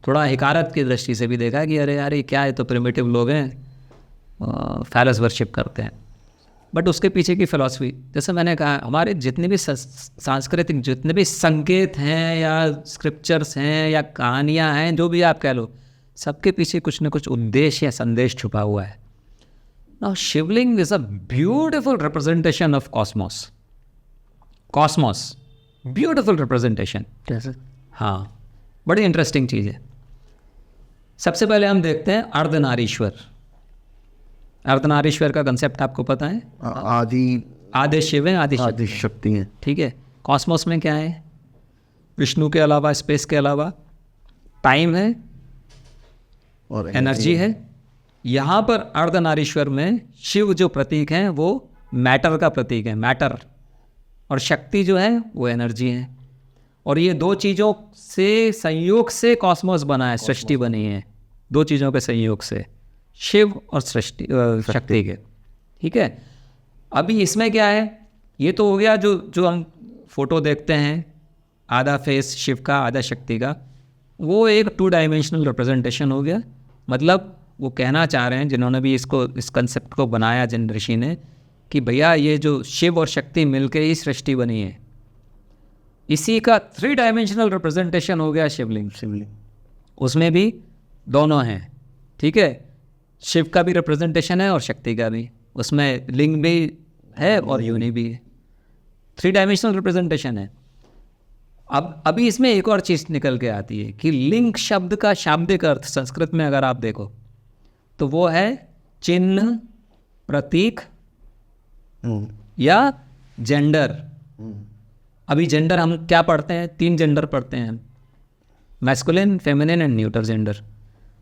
थोड़ा हिकारत की दृष्टि से भी देखा कि अरे यार ये क्या है, तो प्रिमिटिव लोग हैं, फैलस वर्शिप करते हैं। बट उसके पीछे की फ़िलॉसफी, जैसे मैंने कहा, हमारे जितने भी सांस्कृतिक जितने भी संकेत हैं या स्क्रिप्चर्स हैं या कहानियाँ हैं, जो भी आप कह लो, सबके पीछे कुछ ना कुछ उद्देश्य या संदेश छुपा हुआ है। Now Shivling is a beautiful representation of Cosmos. Beautiful representation. कैसे? हाँ, बड़ी इंटरेस्टिंग चीज़ है। सबसे पहले हम देखते हैं अर्धनारीश्वर। अर्धनारीश्वर का कंसेप्ट आपको पता है? आदि शिव है, आदि शक्ति है। ठीक है। कॉस्मोस में क्या है? विष्णु के अलावा, स्पेस के अलावा टाइम है और एनर्जी है। यहाँ पर अर्धनारीश्वर में शिव जो प्रतीक हैं वो मैटर का प्रतीक है, मैटर, और शक्ति जो है वो एनर्जी है। और ये दो चीज़ों से संयोग से कॉस्मोस बना है, सृष्टि बनी है, दो चीज़ों के संयोग से, शिव और सृष्टि शक्ति के। ठीक है। अभी इसमें क्या है, ये तो हो गया जो हम फोटो देखते हैं, आधा फेस शिव का आधा शक्ति का, वो एक 2 डायमेंशनल रिप्रेजेंटेशन हो गया। मतलब वो कहना चाह रहे हैं जिन्होंने भी इस कंसेप्ट को बनाया, जिन ऋषि ने, कि भैया ये जो शिव और शक्ति मिलके ही सृष्टि बनी है, इसी का 3 डायमेंशनल रिप्रेजेंटेशन हो गया शिवलिंग। उसमें भी दोनों हैं। ठीक है, शिव का भी रिप्रेजेंटेशन है और शक्ति का भी, उसमें लिंग भी है और योनि भी है, 3 डायमेंशनल रिप्रेजेंटेशन है। अब अभी इसमें एक और चीज़ निकल के आती है कि लिंग शब्द का शाब्दिक अर्थ संस्कृत में अगर आप देखो तो वो है चिन्ह, प्रतीक या जेंडर। अभी जेंडर हम क्या पढ़ते हैं? 3 जेंडर पढ़ते हैं, masculine, feminine and neuter gender.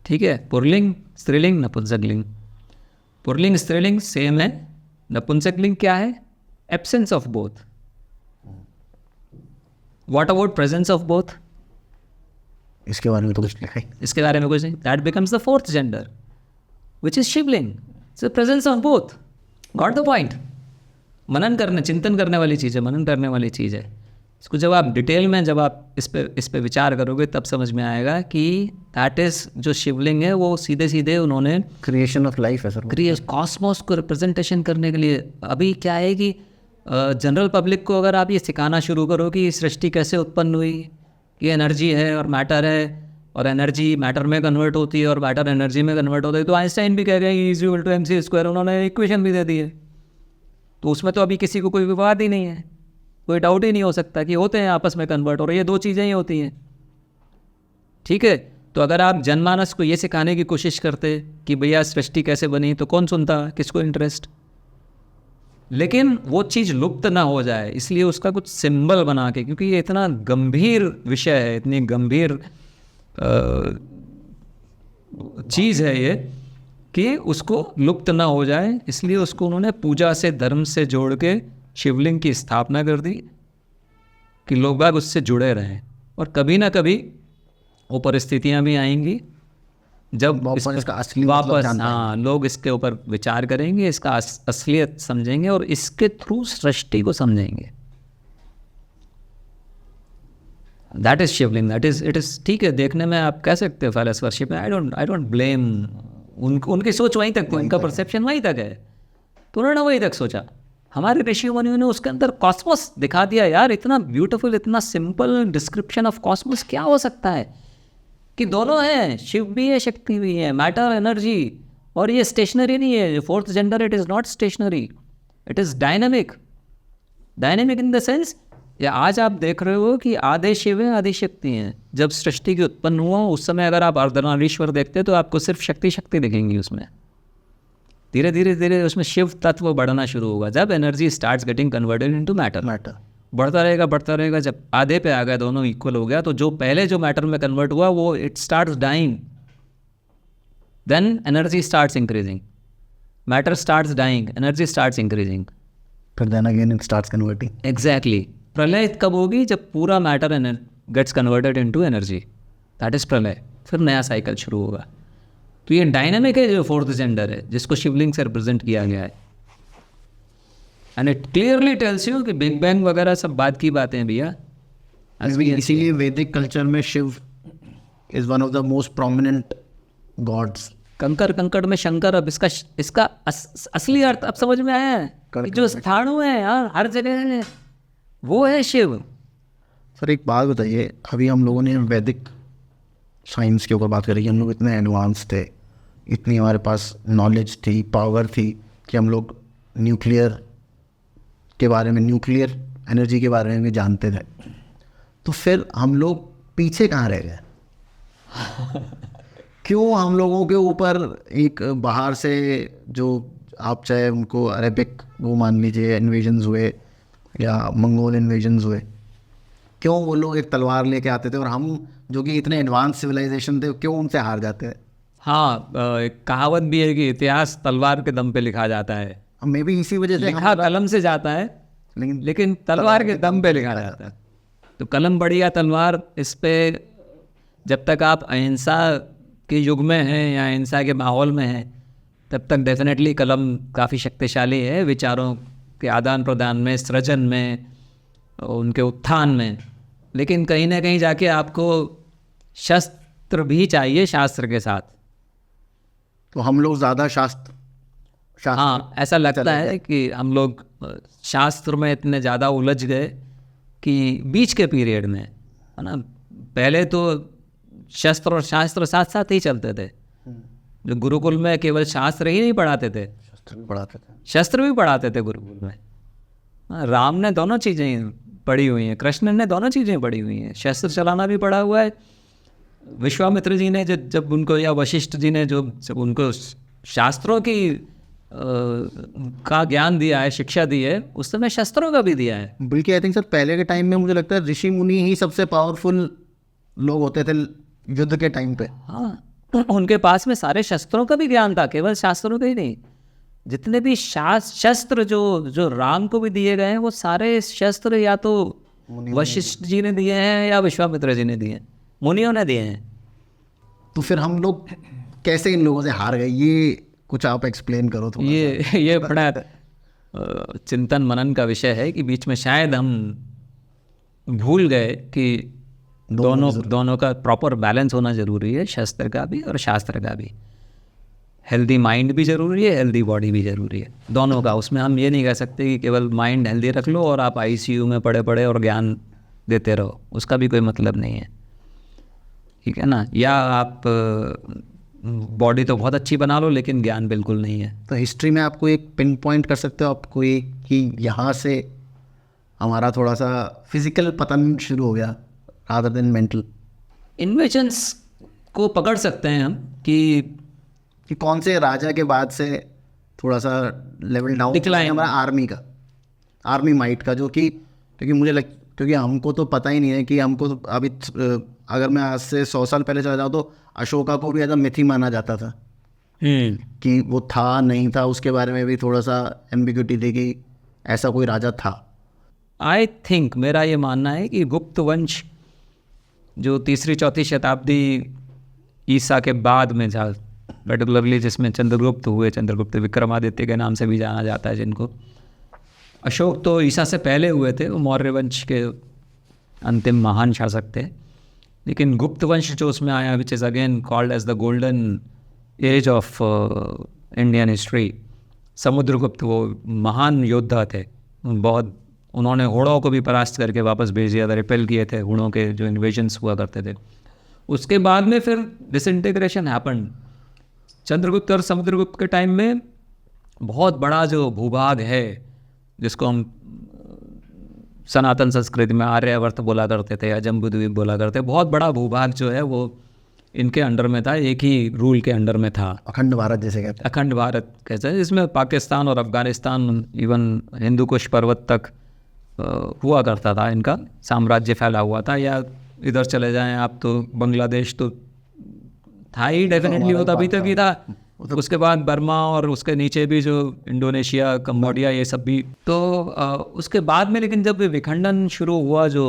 ठीक है। पुल्लिंग, स्त्रीलिंग, नपुंसकलिंग। पुल्लिंग स्त्रीलिंग सेम है। नपुंसकलिंग क्या है? Absence of both. What about presence of both? इसके बारे में तो कुछ नहीं। इसके बारे में कुछ नहीं। That becomes the 4th gender, which is Shivling. It's the presence of both. Got the point? मनन करने, चिंतन करने वाली चीज़ है, मनन करने वाली चीज़ है। इसको जब आप डिटेल में जब आप इस पे विचार करोगे तब समझ में आएगा कि दैट इज़ जो शिवलिंग है वो सीधे उन्होंने क्रिएशन ऑफ लाइफ है सर। कॉस्मोस को रिप्रेजेंटेशन करने के लिए। अभी क्या है कि जनरल पब्लिक को अगर आप ये सिखाना शुरू करो कि सृष्टि कैसे उत्पन्न हुई, कि एनर्जी है और मैटर है और एनर्जी मैटर में कन्वर्ट होती है और मैटर एनर्जी में कन्वर्ट होता है, तो आइंस्टाइन भी कह रहे हैं E=mc², उन्होंने इक्वेशन भी दे दी है। तो उसमें तो अभी किसी को कोई विवाद ही नहीं है, कोई डाउट ही नहीं हो सकता कि होते हैं आपस में कन्वर्ट, और ये दो चीज़ें ही होती हैं। ठीक है, तो अगर आप जनमानस को ये सिखाने की कोशिश करते कि भैया सृष्टि कैसे बनी, तो कौन सुनता, किसको इंटरेस्ट। लेकिन वो चीज़ लुप्त ना हो जाए इसलिए उसका कुछ सिंबल बना के, क्योंकि ये इतना गंभीर विषय है, इतनी गंभीर चीज़ है ये, कि उसको लुप्त ना हो जाए इसलिए उसको उन्होंने पूजा से, धर्म से जोड़ के शिवलिंग की स्थापना कर दी कि लोग बाग उससे जुड़े रहें। और कभी ना कभी वो परिस्थितियाँ भी आएंगी जब इसका असली मतलब वापस जानना है। लोग इसके ऊपर विचार करेंगे, इसका असलियत समझेंगे और इसके थ्रू सृष्टि को समझेंगे। That is Shivling, that is it is. ठीक है, देखने में आप कह सकते हो फैलेस वर्शिप में, आई डोंट ब्लेम उनकी सोच वहीं तक थी, उनका परसेप्शन वहीं तक है, तो उन्होंने वहीं तक सोचा। हमारे ऋषि मुनियों ने उसके अंदर कॉस्मोस दिखा दिया यार, इतना ब्यूटीफुल, इतना सिंपल डिस्क्रिप्शन ऑफ कॉस्मोस क्या हो सकता है, कि दोनों हैं, शिव भी है शक्ति भी है, मैटर एनर्जी, और ये स्टेशनरी नहीं है। Fourth gender, it is not stationary, it is dynamic. Dynamic in the sense, या आज आप देख रहे हो कि आधे शिव हैं आधी शक्ति हैं। जब सृष्टि की उत्पन्न हुआ उस समय अगर आप अर्धनारीश्वर देखते तो आपको सिर्फ शक्ति शक्ति दिखेंगी उसमें। धीरे धीरे धीरे उसमें शिव तत्व बढ़ना शुरू होगा जब energy starts getting converted into matter. बढ़ता रहेगा, जब आधे पे आ गया, दोनों इक्वल हो गया, तो जो पहले जो मैटर में कन्वर्ट हुआ वो it starts dying, then energy starts increasing, matter starts dying, energy starts increasing, फिर then again it starts converting. Exactly. प्रलय कब होगी, जब पूरा matter gets converted into energy, that is प्रलय, फिर नया साइकिल शुरू होगा। तो ये डायनामिक है जो फोर्थ जेंडर है, जिसको शिवलिंग से रिप्रेजेंट किया गया है। And it clearly tells you कि बिग बैंग वगैरह सब बात की बातें हैं भैया। इसीलिए वैदिक कल्चर में Shiva is one of the most prominent gods. कंकड़ कंकड़ में शंकर। अब इसका असली अर्थ अब समझ में आया है कि जो स्थाणु है यार हर जगह है, वो है शिव। सर एक बात बताइए, अभी हम लोगों ने वैदिक साइंस के ऊपर बात करी, हम लोग इतने एडवांस थे, इतनी हमारे पास नॉलेज थी, पावर थी कि हम लोग न्यूक्लियर के बारे में, न्यूक्लियर एनर्जी के बारे में भी जानते थे, तो फिर हम लोग पीछे कहाँ रह गए? क्यों हम लोगों के ऊपर एक बाहर से जो आप चाहे उनको अरेबिक वो मान लीजिए इन्वेजन्स हुए या मंगोल इन्वेजन्स हुए, क्यों वो लोग एक तलवार लेके आते थे और हम जो कि इतने एडवांस सिविलाइजेशन थे क्यों उनसे हार जाते थे? हाँ, एक कहावत भी है कि इतिहास तलवार के दम पे लिखा जाता है। मे भी इसी वजह से लिखा कलम से जाता है लेकिन तलवार के दम पे लिखा जाता है। तो कलम बड़ी या तलवार, इस पे जब तक आप अहिंसा के युग में हैं या अहिंसा के माहौल में हैं तब तक डेफिनेटली कलम काफ़ी शक्तिशाली है विचारों के आदान प्रदान में, सृजन में, उनके उत्थान में। लेकिन कहीं ना कहीं जाके आपको शस्त्र भी चाहिए शास्त्र के साथ। तो हम लोग ज़्यादा शास्त्र हाँ, ऐसा लगता है कि हम लोग शास्त्र में इतने ज़्यादा उलझ गए कि बीच के पीरियड में, है ना, पहले तो शस्त्र और शास्त्र साथ साथ ही चलते थे। जो गुरुकुल में केवल शास्त्र ही नहीं पढ़ाते थे, शस्त्र भी पढ़ाते थे गुरुकुल में। राम ने दोनों चीज़ें पढ़ी हुई हैं, कृष्ण ने दोनों चीज़ें पढ़ी हुई हैं, शस्त्र चलाना भी पढ़ा हुआ है। विश्वामित्र जी ने जब उनको, या वशिष्ठ जी ने जब उनको शास्त्रों की का ज्ञान दिया है, शिक्षा दी है, उस समय शस्त्रों का भी दिया है। बल्कि आई थिंक सर पहले के टाइम में मुझे लगता है ऋषि मुनि ही सबसे पावरफुल लोग होते थे युद्ध के टाइम पे। हाँ, उनके पास में सारे शस्त्रों का भी ज्ञान था, केवल शास्त्रों का ही नहीं। जितने भी शस्त्र जो राम को भी दिए गए हैं वो सारे शस्त्र या तो वशिष्ठ जी ने दिए हैं या विश्वामित्र जी ने दिए हैं, मुनियों ने दिए हैं। तो फिर हम लोग कैसे इन लोगों से हार गए, ये कुछ आप एक्सप्लेन करो थोड़ा। ये बड़ा चिंतन मनन का विषय है कि बीच में शायद हम भूल गए कि दोनों का प्रॉपर बैलेंस होना जरूरी है, शस्त्र का भी और शास्त्र का भी। हेल्दी माइंड भी ज़रूरी है, हेल्दी बॉडी भी ज़रूरी है, दोनों का। उसमें हम ये नहीं कह सकते कि केवल माइंड हेल्दी रख लो और आप आईसीयू में पड़े पड़े और ज्ञान देते रहो, उसका भी कोई मतलब नहीं है, ठीक है ना। या आप बॉडी तो बहुत अच्छी बना लो लेकिन ज्ञान बिल्कुल नहीं है। तो हिस्ट्री में आपको एक पिन पॉइंट कर सकते हो आप कोई कि यहाँ से हमारा थोड़ा सा फिजिकल पतन शुरू हो गया रादर देन मेंटल? इन्वेशंस को पकड़ सकते हैं हम कि कौन से राजा के बाद से थोड़ा सा लेवल डाउन Decline। हमारा आर्मी माइट का, जो कि क्योंकि हमको तो पता ही नहीं है कि हमको तो अभी अगर मैं आज से 100 साल पहले चला जाऊँ तो अशोका को भी एज अ मिथ ही माना जाता था कि वो था नहीं था, उसके बारे में भी थोड़ा सा एम्बिग्यूटी थी कि ऐसा कोई राजा था। आई थिंक मेरा ये मानना है कि गुप्त वंश जो 3री-4थी शताब्दी ईसा के बाद में था, पर्टिकुलरली जिसमें चंद्रगुप्त हुए, चंद्रगुप्त विक्रमादित्य के नाम से भी जाना जाता है जिनको। अशोक तो ईसा से पहले हुए थे, वो मौर्य वंश के अंतिम महान शासक थे। लेकिन गुप्त वंश जो उसमें आया, which is again called as the golden age of Indian history, Samudragupta वो महान योद्धा थे, बहुत उन्होंने हुणों को भी परास्त करके वापस भेज दिया था, रिपेल किए थे हुणों के जो इन्वेजन्स हुआ करते थे। उसके बाद में फिर डिसइंटीग्रेशन हैपन। चंद्रगुप्त और समुद्रगुप्त के टाइम में बहुत बड़ा जो भूभाग है जिसको हम सनातन संस्कृति में आर्यावर्त बोला करते थे या जम्बूद्वीप बोला करते, बहुत बड़ा भूभाग जो है वो इनके अंडर में था, एक ही रूल के अंडर में था, अखंड भारत जिसे कहते हैं। अखंड भारत कहते हैं, जिसमें पाकिस्तान और अफगानिस्तान इवन हिंदू कुश पर्वत तक हुआ करता था, इनका साम्राज्य फैला हुआ था। या इधर चले जाएं आप तो बांग्लादेश तो था ही, डेफिनेटली वो तभी तक ही था। उसके बाद बर्मा और उसके नीचे भी जो इंडोनेशिया, कंबोडिया, ये सब भी। तो उसके बाद में लेकिन जब विखंडन शुरू हुआ जो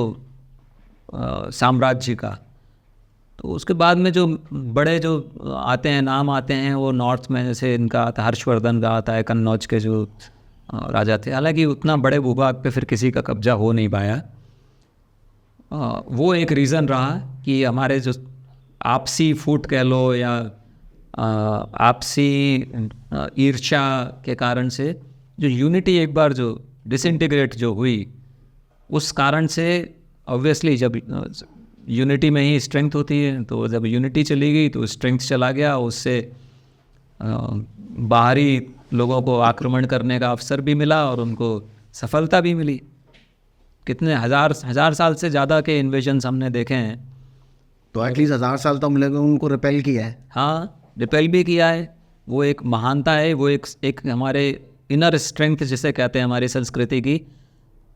साम्राज्य का, तो उसके बाद में जो बड़े जो आते हैं, नाम आते हैं, वो नॉर्थ में जैसे इनका आता, हर्षवर्धन का आता है, कन्नौज के जो राजा थे। हालांकि उतना बड़े भूभाग पे फिर किसी का कब्जा हो नहीं पाया। वो एक रीज़न रहा कि हमारे जो आपसी फूट कह लो या आपसी ईर्ष्या के कारण से जो यूनिटी एक बार जो डिसइंटीग्रेट जो हुई, उस कारण से ऑब्वियसली जब यूनिटी में ही स्ट्रेंथ होती है, तो जब यूनिटी चली गई तो स्ट्रेंथ चला गया, उससे बाहरी लोगों को आक्रमण करने का अवसर भी मिला और उनको सफलता भी मिली। कितने हजार साल से ज़्यादा के इन्वेजन्स हमने देखे हैं, तो एटलीस्ट 1000 साल तो मिलेगा उनको रिपेल किया है। हाँ, रिपेल भी किया है। वो एक महानता है, वो एक हमारे इनर स्ट्रेंथ जिसे कहते हैं हमारी संस्कृति की।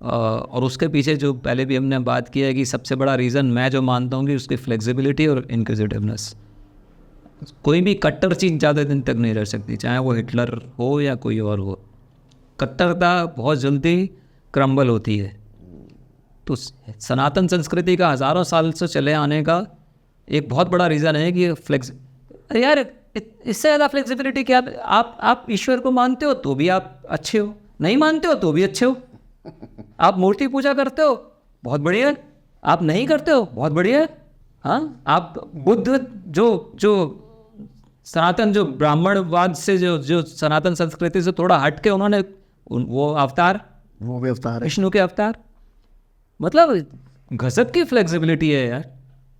और उसके पीछे जो पहले भी हमने बात की है कि सबसे बड़ा रीज़न मैं जो मानता हूँ कि उसकी फ्लेक्सिबिलिटी और इनक्विजिटिवनेस। कोई भी कट्टर चीज़ ज़्यादा दिन तक नहीं रह सकती, चाहे वो हिटलर हो या कोई और हो। कट्टरता बहुत जल्दी क्रम्बल होती है। तो सनातन संस्कृति का हज़ारों साल से चले आने का एक बहुत बड़ा रीज़न है कि यार इससे ज़्यादा फ्लेक्सिबिलिटी क्या। आप ईश्वर को मानते हो तो भी आप अच्छे हो, नहीं मानते हो तो भी अच्छे हो। आप मूर्ति पूजा करते हो, बहुत बढ़िया है। आप नहीं करते हो, बहुत बढ़िया है। हाँ, आप बुद्ध जो सनातन जो ब्राह्मणवाद से जो सनातन संस्कृति से थोड़ा हट के उन्होंने वो भी अवतार विष्णु के अवतार, मतलब गजब की फ्लेक्सिबिलिटी है यार।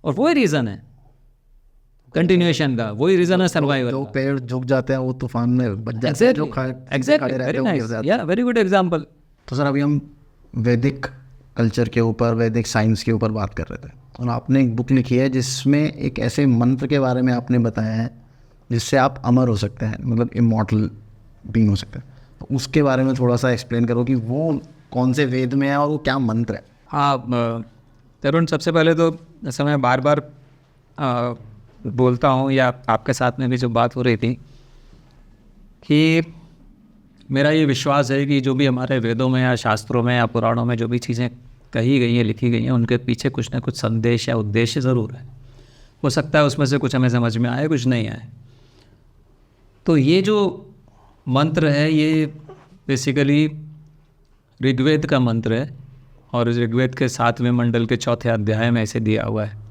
और वही रीज़न है कंटिन्यूएशन का, वही रीज़न है सर्वाइवल। जो पेड़ झुक जाते हैं वो तूफान में बच जाते हैं, जो एग्जैक्टली, वेरी गुड एग्जांपल। तो सर अभी हम वैदिक कल्चर के ऊपर, वैदिक साइंस के ऊपर बात कर रहे थे, और आपने एक बुक लिखी है जिसमें एक ऐसे मंत्र के बारे में आपने बताया है जिससे आप अमर हो सकते हैं, मतलब इमॉर्टल बीइंग हो सकते हैं। तो उसके बारे में थोड़ा सा एक्सप्लेन करो कि वो कौन से वेद में है और वो क्या मंत्र है। हाँ तरुण, सबसे पहले तो जैसे मैं बार बार बोलता हूँ, या आपके साथ में भी जो बात हो रही थी, कि मेरा ये विश्वास है कि जो भी हमारे वेदों में या शास्त्रों में या पुराणों में जो भी चीज़ें कही गई हैं, लिखी गई हैं, उनके पीछे कुछ ना कुछ संदेश या उद्देश्य ज़रूर है। हो सकता है उसमें से कुछ हमें समझ में आए, कुछ नहीं आए। तो ये जो मंत्र है ये बेसिकली ऋग्वेद का मंत्र है, और ऋग्वेद के 7वें मंडल के 4थे अध्याय में ऐसे दिया हुआ है।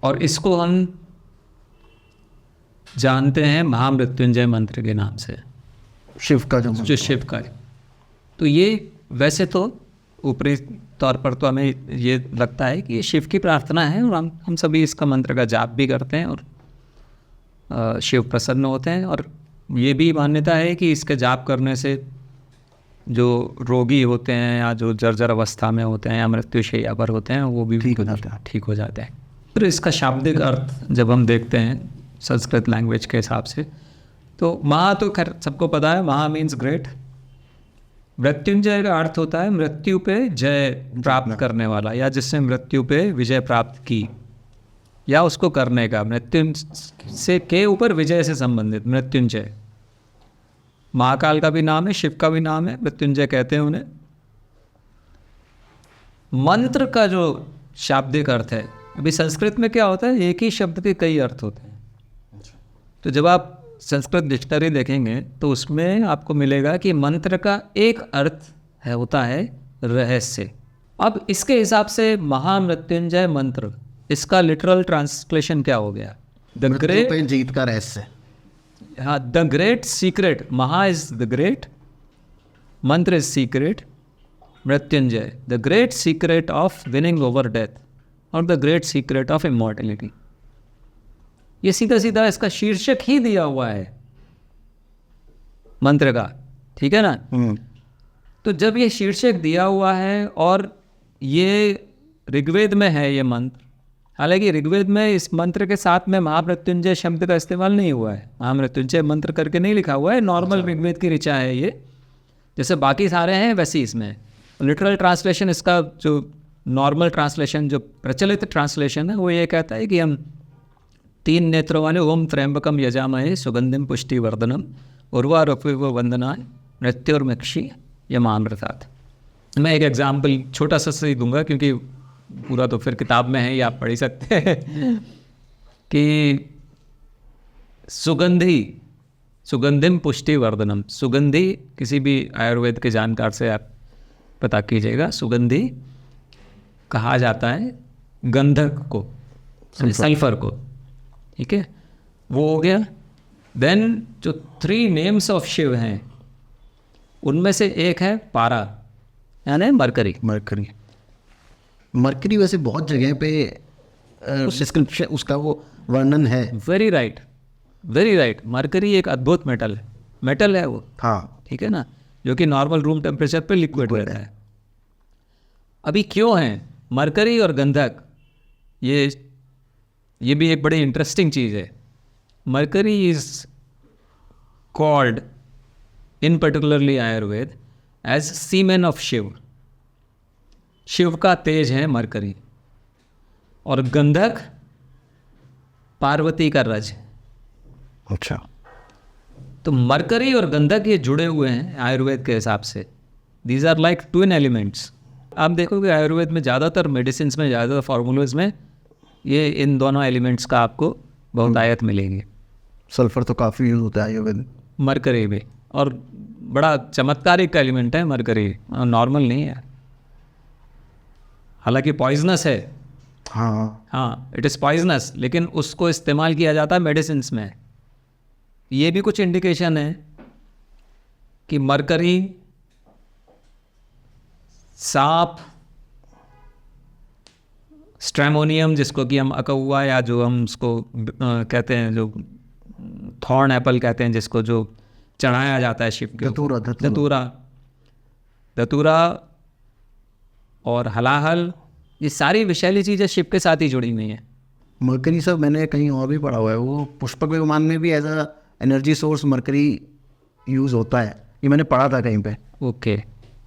और इसको हम जानते हैं महामृत्युंजय मंत्र के नाम से, शिव का जो शिव का है। तो ये वैसे तो ऊपरी तौर पर तो हमें ये लगता है कि ये शिव की प्रार्थना है, और हम सभी इसका मंत्र का जाप भी करते हैं, और शिव प्रसन्न होते हैं। और ये भी मान्यता है कि इसके जाप करने से जो रोगी होते हैं या जो जर्जर अवस्था में होते हैं या मृत्युशैया पर होते हैं वो भी ठीक हो जाते हैं। फिर इसका शाब्दिक अर्थ जब हम देखते हैं संस्कृत लैंग्वेज के हिसाब से, तो महा तो खैर सबको पता है, महा मीन्स ग्रेट। मृत्युंजय का अर्थ होता है मृत्यु पे जय प्राप्त करने वाला, या जिसने मृत्यु पे विजय प्राप्त की या उसको करने का, मृत्यु से के ऊपर विजय से संबंधित मृत्युंजय। महाकाल का भी नाम है, शिव का भी नाम है, मृत्युंजय कहते हैं उन्हें। मंत्र का जो शाब्दिक अर्थ है, अभी संस्कृत में क्या होता है, एक ही शब्द के कई अर्थ होते हैं। तो जब आप संस्कृत डिक्शनरी देखेंगे तो उसमें आपको मिलेगा कि मंत्र का एक अर्थ है होता है रहस्य। अब इसके हिसाब से महामृत्युंजय मंत्र, इसका लिटरल ट्रांसलेशन क्या हो गया? द ग्रेट, जीत का रहस्य। हाँ, द ग्रेट सीक्रेट। महा इज द ग्रेट, मंत्र is secret, Mrityunjaya the great secret of winning over death और the great secret of immortality. ये सीधा सीधा इसका शीर्षक ही दिया हुआ है मंत्र का, ठीक है ना। तो जब ये शीर्षक दिया हुआ है और ये ऋग्वेद में है ये मंत्र, हालांकि ऋग्वेद में इस मंत्र के साथ में महामृत्युंजय शब्द का इस्तेमाल नहीं हुआ है, महामृत्युंजय मंत्र करके नहीं लिखा हुआ है, नॉर्मल ऋग्वेद की ऋचा है ये, जैसे बाकी सारे हैं वैसे इसमें। लिटरल ट्रांसलेशन, इसका जो नॉर्मल ट्रांसलेशन, जो प्रचलित ट्रांसलेशन है, वो ये कहता है कि हम 3 नेत्रों वाले ओम त्र्यंबकम यजामहे सुगंधिम पुष्टि वर्धनम उर्वारुकविव वंदना मृत्युर्मक्षी यमामृतात्। मैं एक एग्जाम्पल छोटा सा सही दूंगा क्योंकि पूरा तो फिर किताब में है, ये आप पढ़ ही सकते हैं कि सुगंधिम पुष्टि वर्धनम, सुगंधी किसी भी आयुर्वेद के जानकार से आप पता कीजिएगा, सुगंधी कहा जाता है गंधक को, सल्फर को, ठीक है, वो हो गया। देन जो 3 नेम्स ऑफ शिव हैं उनमें से एक है पारा, यानी मरकरी। मरकरी वैसे बहुत जगह पे डिस्क्रिप्शन उसका वो वर्णन है। वेरी राइट, मरकरी एक अद्भुत मेटल है वो, हाँ, ठीक है ना, जो कि नॉर्मल रूम टेम्परेचर पे लिक्विड रहता है। अभी क्यों है मरकरी और गंधक, ये भी एक बड़ी इंटरेस्टिंग चीज़ है। Mercury is called in particularly Ayurveda as semen of Shiva. Shiva का तेज है मरकरी, और गंधक पार्वती का रज। अच्छा, तो मरकरी और गंधक ये जुड़े हुए हैं आयुर्वेद के हिसाब से। These are like twin elements. आप देखोगे आयुर्वेद में ज़्यादातर मेडिसिन में, ज़्यादातर फार्मूलाज में ये इन दोनों एलिमेंट्स का आपको बहुतायत मिलेंगे। सल्फर तो काफ़ी यूज होता है आयुर्वेद, मरकरी भी, और बड़ा चमत्कारिक एलिमेंट है मरकरी, नॉर्मल नहीं है, हालांकि पॉइजनस है। हाँ, इट इज़ पॉइजनस, लेकिन उसको इस्तेमाल किया जाता है मेडिसिन में। ये भी कुछ इंडिकेशन है कि मरकरी, सांप, स्ट्रेमोनियम जिसको कि हम अकौआ या जो हम उसको कहते हैं, जो थॉर्न एप्पल कहते हैं जिसको, जो चढ़ाया जाता है शिव के, धतूरा और हलाहल, ये सारी विषैली चीज़ें शिव के साथ ही जुड़ी हुई हैं। मरकरी सब मैंने कहीं और भी पढ़ा हुआ है, वो पुष्पक विमान में भी as a energy source mercury use होता है, ये मैंने पढ़ा था कहीं पे। ओके,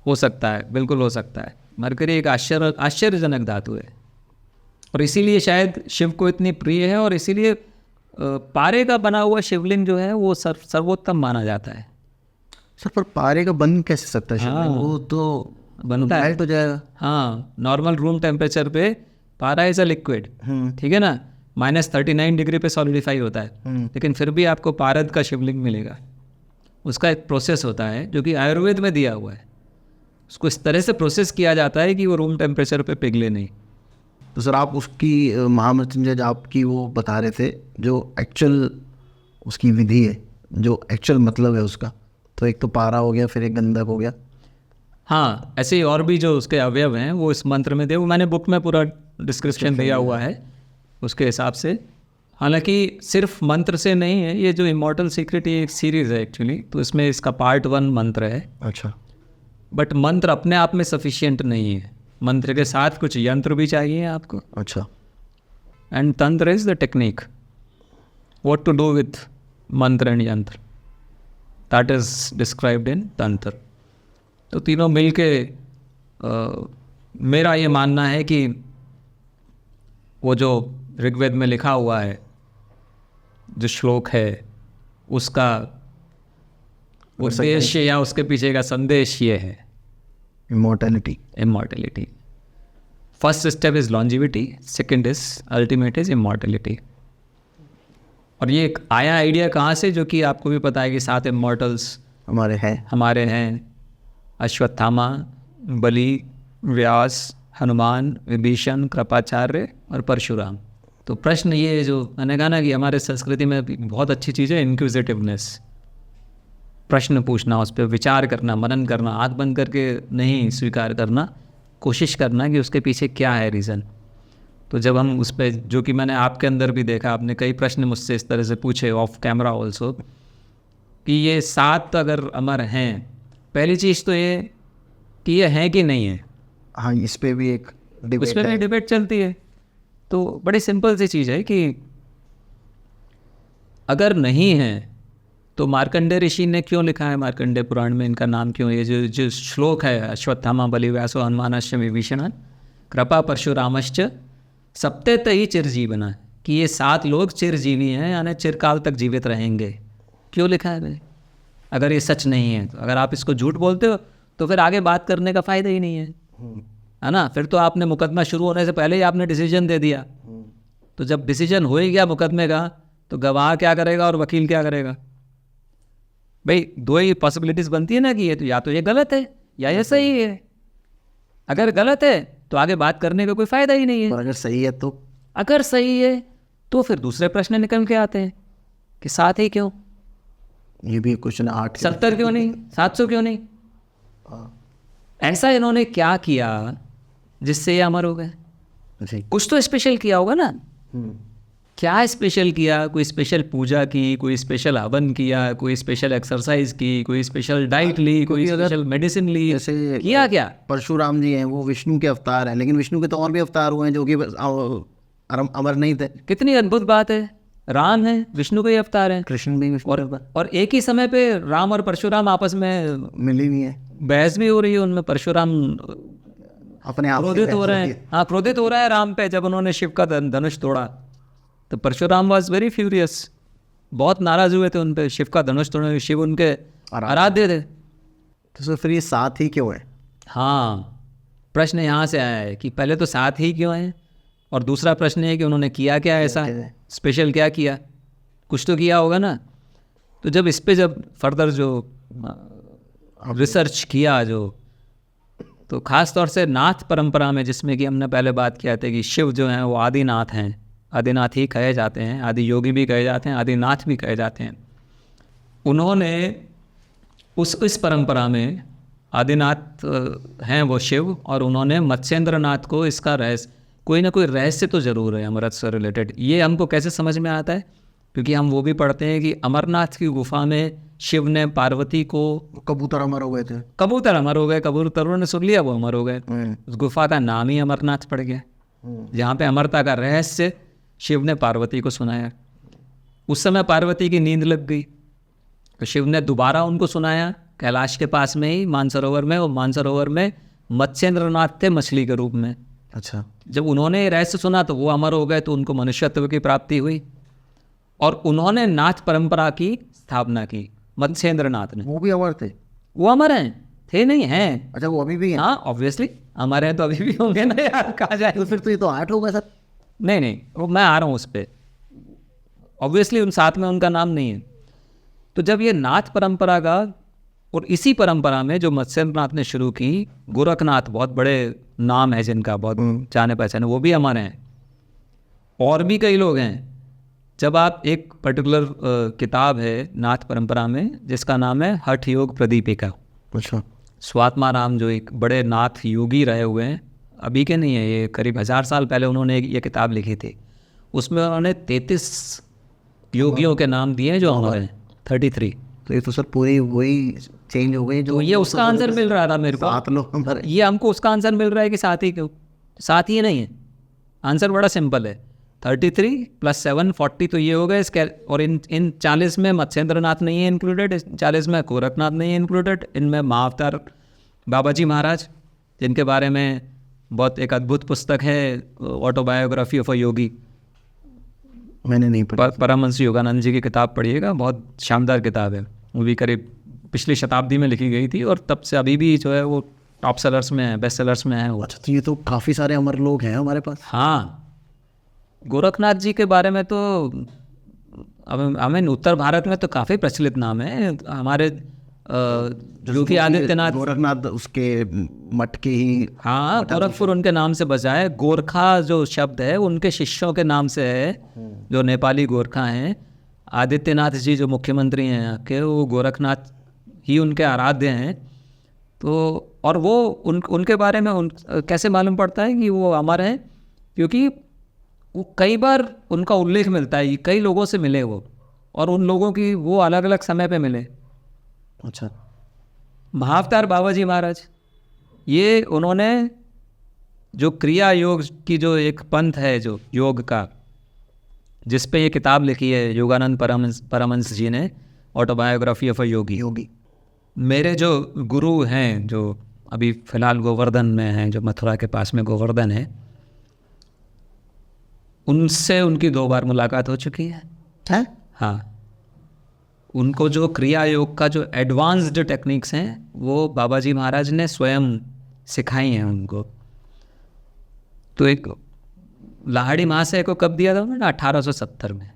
हो सकता है, बिल्कुल हो सकता है। मरकरी एक आश्चर्यजनक धातु है, और इसीलिए शायद शिव को इतनी प्रिय है, और इसीलिए पारे का बना हुआ शिवलिंग जो है वो सर्वोत्तम माना जाता है। सर, पर पारे का बन कैसे सकता है शिवलिंग? वो तो बनता है तो जाएगा। हाँ, नॉर्मल रूम टेम्परेचर पे पारा इज अ लिक्विड, ठीक है ना, -39 डिग्री पे सॉलिडिफाई होता है, लेकिन फिर भी आपको पारद का शिवलिंग मिलेगा। उसका एक प्रोसेस होता है जो कि आयुर्वेद में दिया हुआ है, उसको इस तरह से प्रोसेस किया जाता है कि वो रूम टेम्परेचर पे पिघले नहीं। तो सर, आप उसकी महामृत्युंजय जाप की वो बता रहे थे, जो एक्चुअल उसकी विधि है, जो एक्चुअल मतलब है उसका। तो एक तो पारा हो गया, फिर एक गंधक हो गया। हाँ, ऐसे ही और भी जो उसके अवयव हैं वो इस मंत्र में दे, वो मैंने बुक में पूरा डिस्क्रिप्शन दिया हुआ है उसके हिसाब से। हालांकि सिर्फ मंत्र से नहीं है, ये जो इमॉर्टल सीक्रेट ये एक सीरीज़ है एक्चुअली, तो इसमें इसका पार्ट 1 मंत्र है। अच्छा। बट मंत्र अपने आप में सफिशिएंट नहीं है, मंत्र के साथ कुछ यंत्र भी चाहिए आपको। अच्छा। And tantra is the technique, what to do with mantra and yantra, that is described in tantra. तो तीनों मिल के मेरा ये मानना है कि वो जो ऋग्वेद में लिखा हुआ है, जो श्लोक है, उसका उद्देश्य या उसके पीछे का संदेश ये है, immortality. Immortality. First step is longevity, second is ultimate is immortality. और ये एक आया आइडिया कहाँ से, जो कि आपको भी पता है कि 7 इमॉर्टल्स हमारे हैं, अश्वत्थामा, बलि, व्यास, हनुमान, विभीषण, कृपाचार्य और परशुराम। तो प्रश्न ये जो मैंने कहा ना कि हमारे संस्कृति में बहुत अच्छी चीज़ है इनक्विजिटिवनेस, प्रश्न पूछना, उस पर विचार करना, मनन करना, आँख बंद करके नहीं स्वीकार करना, कोशिश करना कि उसके पीछे क्या है रीज़न। तो जब हम उस पर, जो कि मैंने आपके अंदर भी देखा, आपने कई प्रश्न मुझसे इस तरह से पूछे ऑफ कैमरा ऑल्सो, कि ये 7 अगर अमर हैं, पहली चीज़ तो ये कि ये हैं कि नहीं है। हाँ, इस पे भी एक डिबेट उस पर भी डिबेट चलती है। तो बड़ी सिंपल सी चीज़ है कि अगर नहीं है तो मार्कंडेय ऋषि ने क्यों लिखा है मार्कंडेय पुराण में, इनका नाम क्यों, ये जो श्लोक है, अश्वत्थामा बलि व्यासो हनुमानश्च विभीषण कृपा परशुरामश्च सप्तेत ही चिरजीवना, कि ये 7 लोग चिरजीवी हैं, यानी चिरकाल तक जीवित रहेंगे। क्यों लिखा है मैंने? अगर ये सच नहीं है, तो अगर आप इसको झूठ बोलते हो तो फिर आगे बात करने का फ़ायदा ही नहीं है ना। फिर तो आपने मुकदमा शुरू होने से पहले ही आपने डिसीजन दे दिया। तो जब डिसीजन हो ही गया मुकदमे का, तो गवाह क्या करेगा और वकील क्या करेगा? भाई 2 ही पॉसिबिलिटीज़ बनती है ना कि ये तो या तो ये गलत है या ये सही है। अगर गलत है तो आगे बात करने का कोई फ़ायदा ही नहीं है। और अगर सही है तो? अगर सही है तो फिर दूसरे प्रश्न निकल के आते हैं कि 7 ही क्यों, ये भी क्वेश्चन 8 70 क्यों नहीं, 700 क्यों नहीं? ऐसा इन्होंने क्या किया जिससे ये अमर हो गए? कुछ तो स्पेशल किया होगा ना। क्या स्पेशल किया? कोई स्पेशल पूजा की, कोई स्पेशल हवन किया, कोई स्पेशल एक्सरसाइज की, कोई स्पेशल डाइट ली, कोई स्पेशल मेडिसिन ली, जैसे किया क्या? परशुराम जी हैं, वो विष्णु के अवतार हैं, लेकिन विष्णु के तो और भी अवतार हुए हैं जो कि अमर नहीं थे। कितनी अद्भुत बात है। राम है, विष्णु के ही अवतार हैं, कृष्ण भी विष्णु के और एक ही समय पे राम और परशुराम आपस में मिली नहीं है, बहस भी हो रही है उनमें। परशुराम अपने आप क्रोधित हो रहे हैं, हाँ क्रोधित हो रहा है राम पे जब उन्होंने शिव का धनुष तोड़ा। तो परशुराम वॉज वेरी फ्यूरियस, बहुत नाराज हुए थे उन पे, शिव का धनुष तोड़ने। शिव उनके आराध्य थे। तो फिर ये 7 ही क्यों है? हाँ, प्रश्न यहाँ से आया है कि पहले तो 7 ही क्यों हैं, और दूसरा प्रश्न है कि उन्होंने किया क्या ऐसा स्पेशल, क्या किया? कुछ तो किया होगा ना। तो जब इस पे जब फर्दर जो रिसर्च किया, जो तो ख़ास तौर से नाथ परंपरा में, जिसमें कि हमने पहले बात किया था कि शिव जो हैं वो आदिनाथ हैं, आदिनाथ ही कहे जाते हैं, आदि योगी भी कहे जाते हैं, आदिनाथ भी कहे जाते हैं। उन्होंने इस परंपरा में आदिनाथ हैं वो शिव, और उन्होंने मत्स्येंद्र नाथ को इसका रहस्य, कोई ना कोई रहस्य तो ज़रूर है अमरनाथ से रिलेटेड। ये हमको कैसे समझ में आता है? क्योंकि हम वो भी पढ़ते हैं कि अमरनाथ की गुफा में शिव ने पार्वती को, कबूतर अमर हो गए थे, कबूतर अमर हो गए, कबूतरों ने सुन लिया, वो अमर हो गए। उस गुफा का नाम ही अमरनाथ पड़ गया, जहाँ पे अमरता का रहस्य शिव ने पार्वती को सुनाया। उस समय पार्वती की नींद लग गई, तो शिव ने दोबारा उनको सुनाया कैलाश के पास में ही मानसरोवर में। वो मानसरोवर में मत्स्येंद्र नाथ थे मछली के रूप में। अच्छा। जब उन्होंने ये रहस्य सुना तो वो अमर हो गए, तो उनको मनुष्यत्व की प्राप्ति हुई, और उन्होंने नाथ परंपरा की स्थापना की। मत्स्येंद्र नाथ ने, वो भी अमर थे? वो अमर हैं, थे नहीं हैं। अच्छा, वो अभी भी हैं? हाँ ऑब्वियसली अमर हैं, तो अभी भी होंगे ना यार, कहा जाए। तो फिर तो ये तो 8 हो गए सर। नहीं, वो मैं आ रहा हूँ उस पर। ऑब्वियसली उन 7 में उनका नाम नहीं है। तो जब ये नाथ परंपरा का, और इसी परंपरा में जो मत्स्येंद्र नाथ ने शुरू की, गोरखनाथ बहुत बड़े नाम है जिनका, बहुत जाने पहचाने, वो भी अमर हैं। और भी कई लोग हैं, जब आप एक पर्टिकुलर किताब है नाथ परंपरा में जिसका नाम है हठ योग प्रदीपिका। अच्छा। स्वात्मा राम जो एक बड़े नाथ योगी रहे हुए हैं, अभी के नहीं है, ये करीब 1000 साल पहले उन्होंने ये किताब लिखी थी। उसमें उन्होंने 33 योगियों के नाम दिए जो हमारे 33। तो ये तो सर पूरी वही चेंज हो गई जो तो ये उसका आंसर मिल रहा था मेरे को। 7 लोग हमारे। ये हमको उसका आंसर मिल रहा है कि 7 ही क्यों? 7 ही नहीं है, आंसर बड़ा सिंपल है। 33 + 7 40 तो ये हो गए इसके। और इन 40 में मत्स्येंद्र नाथ नहीं है इंक्लूडेड, 40 में गोरखनाथ नहीं है इंक्लूडेड, इनमें महाअवतार बाबा जी महाराज जिनके बारे में बहुत एक अद्भुत पुस्तक है ऑटोबायोग्राफी ऑफ अ योगी, मैंने नहीं पढ़ा। परमहंस योगानंद जी की किताब पढ़िएगा, बहुत शानदार किताब है। वो भी करीब पिछली शताब्दी में लिखी गई थी और तब से अभी भी जो है वो टॉप सेलर्स में है, बेस्ट सेलर्स में है वो। अच्छा, तो ये तो काफ़ी सारे अमर लोग हैं हमारे पास। हाँ, गोरखनाथ जी के बारे में तो हमें उत्तर भारत में तो काफ़ी प्रचलित नाम है। हमारे योगी आदित्यनाथ, गोरखनाथ उसके मठ के ही। हाँ, गोरखपुर उनके नाम से बचा है। गोरखा जो शब्द है उनके शिष्यों के नाम से है, जो नेपाली गोरखा हैं। आदित्यनाथ जी जो मुख्यमंत्री हैं यहाँ के, वो गोरखनाथ ही उनके आराध्य हैं। तो और वो उनके बारे में कैसे मालूम पड़ता है कि वो अमर हैं? क्योंकि वो कई बार उनका उल्लेख मिलता है, कई लोगों से मिले वो, और उन लोगों की वो अलग अलग समय पे मिले। अच्छा। महाअवतार बाबा जी महाराज, ये उन्होंने जो क्रिया योग की जो एक पंथ है जो योग का, जिस पे ये किताब लिखी है योगानंद परमहंस जी ने, ऑटोबायोग्राफी ऑफ अ योगी। मेरे जो गुरु हैं जो अभी फ़िलहाल गोवर्धन में हैं, जो मथुरा के पास में गोवर्धन है, उनसे उनकी 2 बार मुलाकात हो चुकी है। हाँ, उनको जो क्रिया योग का जो एडवांस्ड टेक्निक्स हैं वो बाबा जी महाराज ने स्वयं सिखाई हैं उनको। तो एक लाहड़ी महाशय को कब दिया था उन्होंने? 1870 में।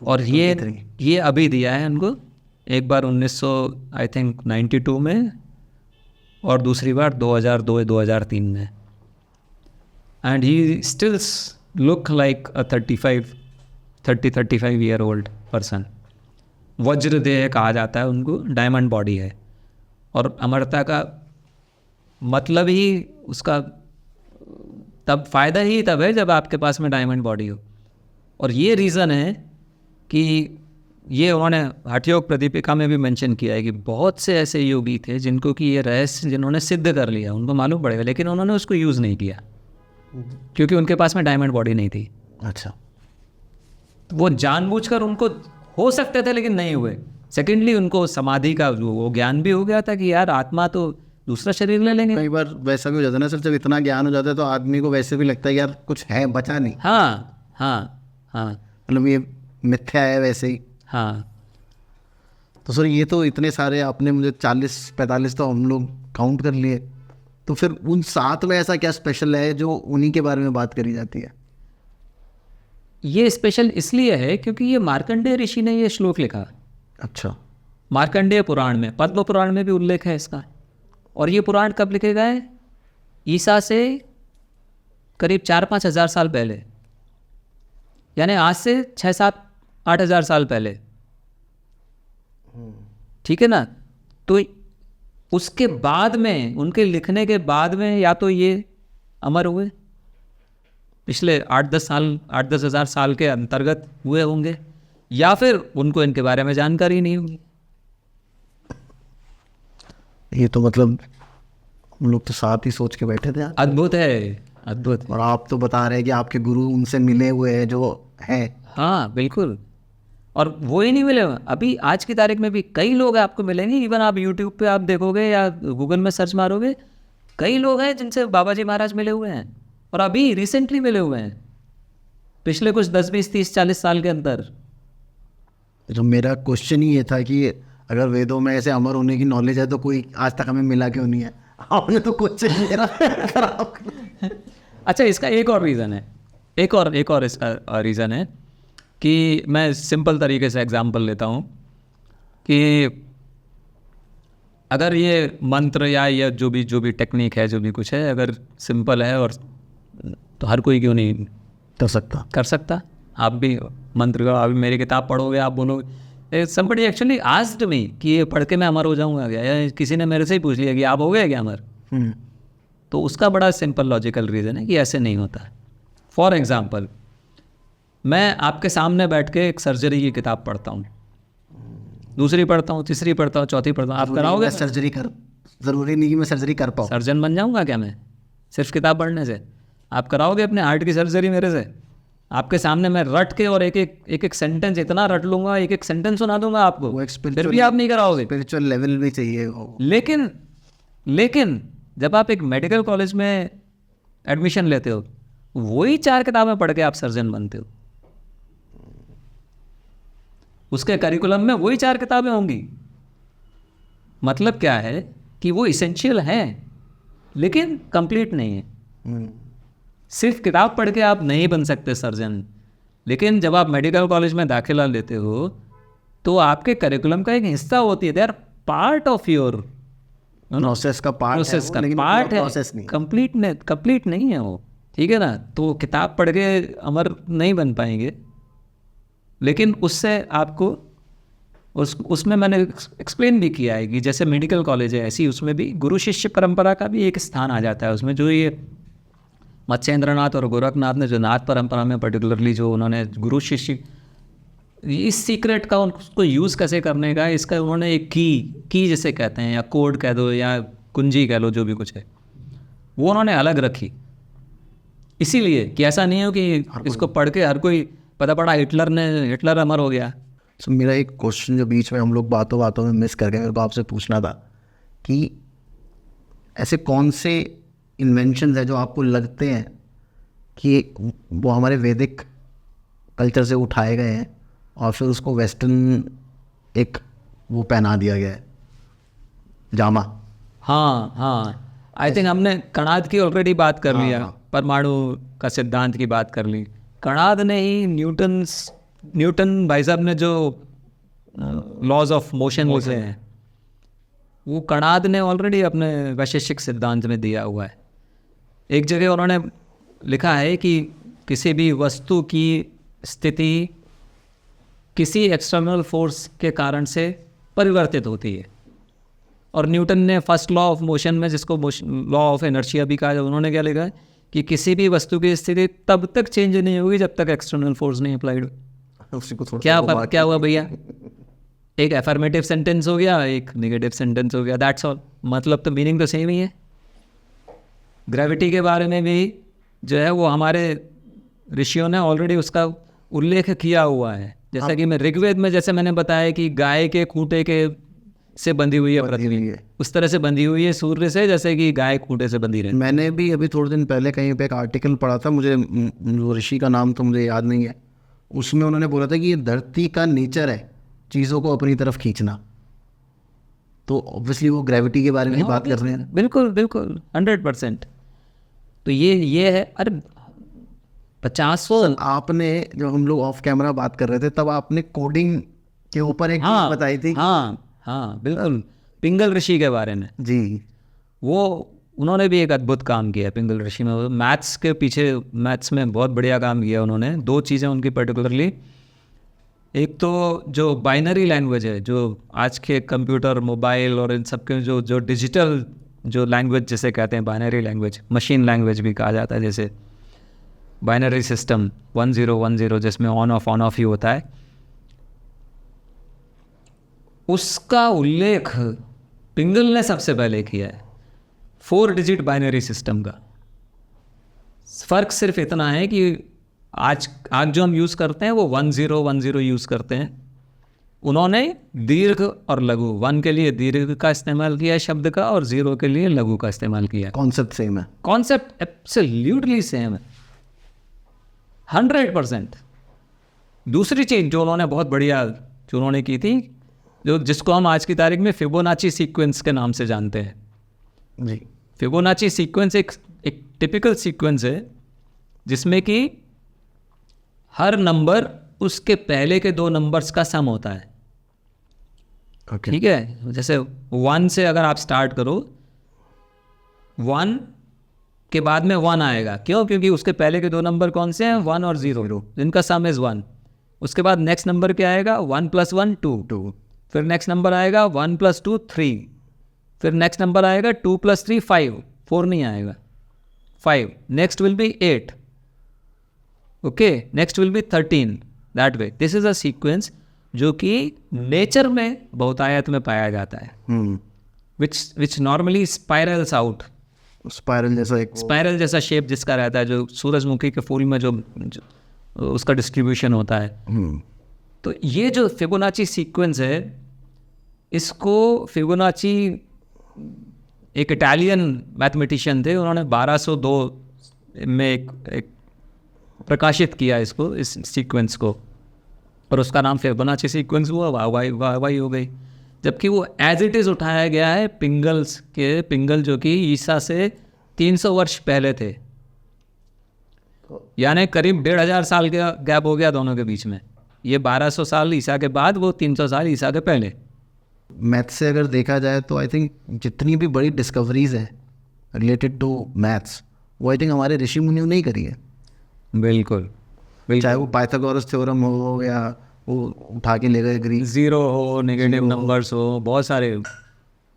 और ये अभी दिया है उनको, एक बार 1992 में और दूसरी बार 2002-2003 में। And he still look like a 35 year old person. वज्र देह कहा जाता है उनको, डायमंड बॉडी है। और अमरता का मतलब ही उसका तब फ़ायदा ही तब है जब आपके पास में डायमंड बॉडी हो। और ये रीज़न है कि ये उन्होंने हठ योग प्रदीपिका में भी मेंशन किया है कि बहुत से ऐसे योगी थे जिनको कि ये रहस्य जिन्होंने सिद्ध कर लिया, उनको मालूम पड़ेगा, लेकिन उन्होंने उसको यूज़ नहीं किया क्योंकि उनके पास में डायमंड बॉडी नहीं थी। अच्छा। तो वो जानबूझकर उनको हो सकते थे लेकिन नहीं हुए। सेकेंडली उनको समाधि का वो ज्ञान भी हो गया था कि यार आत्मा तो दूसरा शरीर ले लेंगे। कई बार वैसा भी हो जाता है ना सर, जब इतना ज्ञान हो जाता है तो आदमी को वैसे भी लगता है यार कुछ है, बचा नहीं। हाँ हाँ हाँ, मतलब ये मिथ्या है वैसे ही। हाँ। तो सर ये तो इतने सारे आपने मुझे 40-45 तो हम लोग काउंट कर लिए, तो फिर उन 7 में ऐसा क्या स्पेशल है जो उन्हीं के बारे में बात करी जाती है? ये स्पेशल इसलिए है क्योंकि ये मार्कंडेय ऋषि ने ये श्लोक लिखा। अच्छा। मार्कंडेय पुराण में, पद्म पुराण में भी उल्लेख है इसका। और ये पुराण कब लिखे गए? ईसा से करीब 4-5 हज़ार साल पहले, यानी आज से 6-7-8 हज़ार साल पहले। ठीक है ना? तो उसके बाद में, उनके लिखने के बाद में या तो ये अमर हुए, पिछले 8-10 हज़ार साल के अंतर्गत हुए होंगे, या फिर उनको इनके बारे में जानकारी नहीं होगी। ये तो मतलब हम लोग तो साथ ही सोच के बैठे थे। अद्भुत है, अद्भुत। और आप तो बता रहे हैं कि आपके गुरु उनसे मिले हुए हैं जो हैं। हाँ बिल्कुल। और वो ही नहीं मिले, अभी आज की तारीख में भी कई लोग आपको मिलेंगे। इवन आप यूट्यूब पे आप देखोगे या गूगल में सर्च मारोगे, कई लोग हैं जिनसे बाबा जी महाराज मिले हुए हैं, और अभी रिसेंटली मिले हुए हैं, पिछले कुछ 10-20-30-40 साल के अंदर। तो मेरा क्वेश्चन ही ये था कि अगर वेदों में ऐसे अमर होने की नॉलेज है तो कोई आज तक हमें मिला क्यों नहीं है? आपने तो क्वेश्चन मेरा खराब। अच्छा, इसका एक और रीज़न है, एक और इसका रीज़न है कि मैं सिंपल तरीके से एग्जांपल लेता हूँ कि अगर ये मंत्र या जो भी टेक्निक है, जो भी कुछ है, अगर सिंपल है और तो हर कोई क्यों नहीं कर सकता। कर सकता? आप भी मंत्र करो, अभी मेरी किताब पढ़ोगे, आप बोलोगे somebody एक्चुअली आस्क्ड मी कि ये पढ़ के मैं अमर हो जाऊंगा क्या, या किसी ने मेरे से ही पूछ लिया कि आप हो गए क्या अमर। तो उसका बड़ा सिंपल लॉजिकल रीज़न है कि ऐसे नहीं होता। फॉर एग्ज़ाम्पल, मैं आपके सामने बैठ के एक सर्जरी की किताब पढ़ता हूँ, दूसरी पढ़ता हूँ, तीसरी पढ़ता हूँ, चौथी पढ़ता हूँ, आप कराओगे? सर्जरी कर, ज़रूरी नहीं कि मैं सर्जरी कर पाऊँ। सर्जन बन जाऊँगा क्या मैं सिर्फ किताब पढ़ने से? आप कराओगे अपने हार्ट की सर्जरी मेरे से? आपके सामने मैं रट के और एक एक सेंटेंस इतना रट लूँगा, एक एक सेंटेंस सुना दूंगा आपको, वो फिर भी आप नहीं कराओगे। स्पिरिचुअल लेवल भी चाहिए वो। लेकिन जब आप एक मेडिकल कॉलेज में एडमिशन लेते हो, वही 4 किताबें पढ़ के आप सर्जन बनते हो। उसके करिकुलम में वही 4 किताबें होंगी। मतलब क्या है कि वो इसेंशियल हैं लेकिन कंप्लीट नहीं है। सिर्फ किताब पढ़ के आप नहीं बन सकते सर्जन। लेकिन जब आप मेडिकल कॉलेज में दाखिला लेते हो तो आपके करिकुलम का एक हिस्सा होती है, they are part of your process का पार्ट है, लेकिन पार्ट है, प्रोसेस नहीं, कंप्लीट नहीं है वो, ठीक है ना। तो किताब पढ़ के अमर नहीं बन पाएंगे, लेकिन उससे आपको उसमें मैंने एक्सप्लेन भी किया है कि जैसे मेडिकल कॉलेज है ऐसी उसमें भी गुरु शिष्य परंपरा का भी एक स्थान आ जाता है उसमें। जो ये मत्स्येंद्रनाथ और गोरखनाथ ने जो नाथ परंपरा में पर्टिकुलरली जो उन्होंने गुरु शिष्य इस सीक्रेट का उसको यूज़ कैसे करने का, इसका उन्होंने एक की जैसे कहते हैं या कोड कह दो या कुंजी कह लो, जो भी कुछ है वो उन्होंने अलग रखी। इसीलिए कि ऐसा नहीं हो कि इसको पढ़ के हर कोई पता पड़ा हिटलर अमर हो गया। तो मेरा एक क्वेश्चन जो बीच में हम लोग बातों बातों में मिस करके मेरे को आपसे पूछना था कि ऐसे कौन से इन्वेंशंस है जो आपको लगते हैं कि वो हमारे वैदिक कल्चर से उठाए गए हैं और फिर उसको वेस्टर्न एक वो पहना दिया गया है जामा। हाँ, आई थिंक हमने कणाद की ऑलरेडी बात कर लिया, परमाणु का सिद्धांत की बात कर ली। कणाद ने ही न्यूटन भाई साहब ने जो लॉज ऑफ मोशन लिखे हैं वो कणाद ने ऑलरेडी अपने वैशेषिक सिद्धांत में दिया हुआ है। एक जगह उन्होंने लिखा है कि किसी भी वस्तु की स्थिति किसी एक्सटर्नल फोर्स के कारण से परिवर्तित होती है। और न्यूटन ने फर्स्ट लॉ ऑफ मोशन में, जिसको लॉ ऑफ इनर्शिया भी कहा, उन्होंने क्या लिखा है कि किसी भी वस्तु की स्थिति तब तक चेंज नहीं होगी जब तक एक्सटर्नल फोर्स नहीं अप्लाइड हो। क्या हुआ भैया? एक एफर्मेटिव सेंटेंस हो गया, एक नेगेटिव सेंटेंस हो गया, दैट्स ऑल। मतलब तो मीनिंग तो सेम ही है। ग्रेविटी के बारे में भी जो है वो हमारे ऋषियों ने ऑलरेडी उसका उल्लेख किया हुआ है। जैसा कि मैं ऋग्वेद में जैसे मैंने बताया कि गाय के खूंटे के से बंधी हुई है पृथ्वी, उस तरह से बंधी हुई है सूर्य से, जैसे कि गाय खूंटे से बंधी रहे। मैंने भी अभी थोड़े दिन पहले कहीं पे एक आर्टिकल पढ़ा था, मुझे वो ऋषि का नाम तो मुझे याद नहीं है, उसमें उन्होंने बोला था कि ये धरती का नेचर है चीज़ों को अपनी तरफ खींचना। तो ऑब्वियसली वो ग्रेविटी के बारे में बात कर रहे हैं। बिल्कुल 100%। तो ये है। अरे 50 आपने जब हम लोग ऑफ कैमरा बात कर रहे थे तब आपने कोडिंग के ऊपर एक चीज़ बताई थी। हाँ बिल्कुल, पिंगल ऋषि के बारे में जी। वो उन्होंने भी एक अद्भुत काम किया पिंगल ऋषि में। मैथ्स के पीछे, मैथ्स में बहुत बढ़िया काम किया उन्होंने। 2 चीज़ें उनकी पर्टिकुलरली, एक तो जो बाइनरी लैंग्वेज है, जो आज के कंप्यूटर, मोबाइल और इन सब के जो डिजिटल जो लैंग्वेज जिसे कहते हैं बाइनरी लैंग्वेज, मशीन लैंग्वेज भी कहा जाता है, जैसे बाइनरी सिस्टम 1010 जिसमें ऑन ऑफ ही होता है, उसका उल्लेख पिंगल ने सबसे पहले किया है। 4 डिजिट बाइनरी सिस्टम का फ़र्क सिर्फ इतना है कि आज जो हम यूज़ करते हैं वो 1010 यूज़ करते हैं। उन्होंने दीर्घ और लघु, 1 के लिए दीर्घ का इस्तेमाल किया है शब्द का, और 0 के लिए लघु का इस्तेमाल किया है। कॉन्सेप्ट सेम है, कॉन्सेप्ट एब्सोल्युटली सेम है, 100%। दूसरी चीज़ जो उन्होंने बहुत बढ़िया जो उन्होंने की थी, जिसको हम आज की तारीख में फिबोनाची सीक्वेंस के नाम से जानते हैं जी। फिबोनाची सीक्वेंस एक टिपिकल सीक्वेंस है जिसमें कि हर नंबर उसके पहले के 2 नंबर्स का सम होता है। ओके। ठीक है, जैसे 1 से अगर आप स्टार्ट करो, 1 के बाद में 1 आएगा। क्यों? क्योंकि उसके पहले के 2 नंबर कौन से हैं? 1 और 0, जिनका सम इज़ 1। उसके बाद नेक्स्ट नंबर क्या आएगा? 1 + 1 2। फिर नेक्स्ट नंबर आएगा 1 + 2 3। फिर नेक्स्ट नंबर आएगा 2 + 3 5। 4 नहीं आएगा, 5। Next will be 8। Okay, next will be 13। That way this is a sequence जो कि नेचर में बहुतायत में पाया जाता है, विच नॉर्मली स्पाइरल्स आउट। स्पाइरल जैसा शेप जिसका रहता है, जो सूरजमुखी के फूल में जो उसका डिस्ट्रीब्यूशन होता है। तो ये जो फिबोनाची सीक्वेंस है, इसको फिबोनाची एक इटालियन मैथमेटिशियन थे, उन्होंने 1202 में एक प्रकाशित किया इसको, इस सीक्वेंस को, और उसका नाम फिबोनाची सीक्वेंस हुआ। वाई हो गई। जबकि वो एज इट इज़ उठाया गया है पिंगल जो कि ईसा से 300 वर्ष पहले थे, यानी करीब 1500 साल का गैप हो गया दोनों के बीच में। ये 1200 साल ईसा के बाद, वो 300 साल ईसा के पहले। मैथ्स से अगर देखा जाए तो आई थिंक जितनी भी बड़ी डिस्कवरीज है रिलेटेड टू मैथ्स, वो आई थिंक हमारे ऋषि मुनियों ने ही करी है। बिल्कुल। चाहे वो पाइथागोरस थ्योरम हो या वो उठा के ले गए ग्रीक, ज़ीरो हो, नेगेटिव नंबर्स हो, बहुत सारे।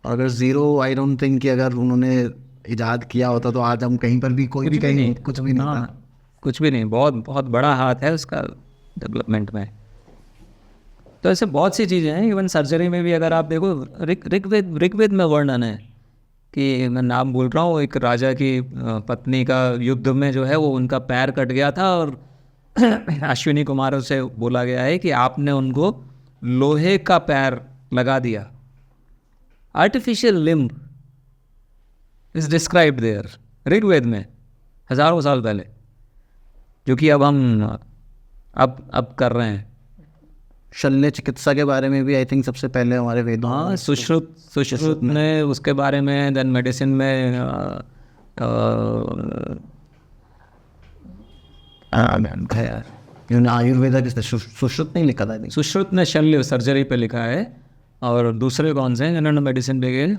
अगर ज़ीरो आई डोंट थिंक कि अगर उन्होंने इजाद किया होता तो आज हम कहीं पर भी कुछ भी नहीं था। कुछ भी नहीं। बहुत बहुत बड़ा हाथ है उसका डेवलपमेंट में। तो ऐसे बहुत सी चीज़ें हैं। इवन सर्जरी में भी अगर आप देखो, ऋग्वेद में वर्णन है कि, मैं नाम बोल रहा हूँ, एक राजा की पत्नी का युद्ध में जो है वो उनका पैर कट गया था, और अश्विनी कुमारों से बोला गया है कि आपने उनको लोहे का पैर लगा दिया। Artificial limb is described there, Rigveda में, हज़ारों साल पहले, जो कि अब हम अब कर रहे हैं। शल्य चिकित्सा के बारे में भी आई थिंक सबसे पहले हमारे वेदों में। हाँ, सुश्रुत ने उसके बारे में, देन मेडिसिन में आयुर्वेदा किसने, सुश्रुत नहीं लिखा था? सुश्रुत ने शल्य सर्जरी पे लिखा है। और दूसरे कौन से हैं जिन्होंने मेडिसिन पे गए?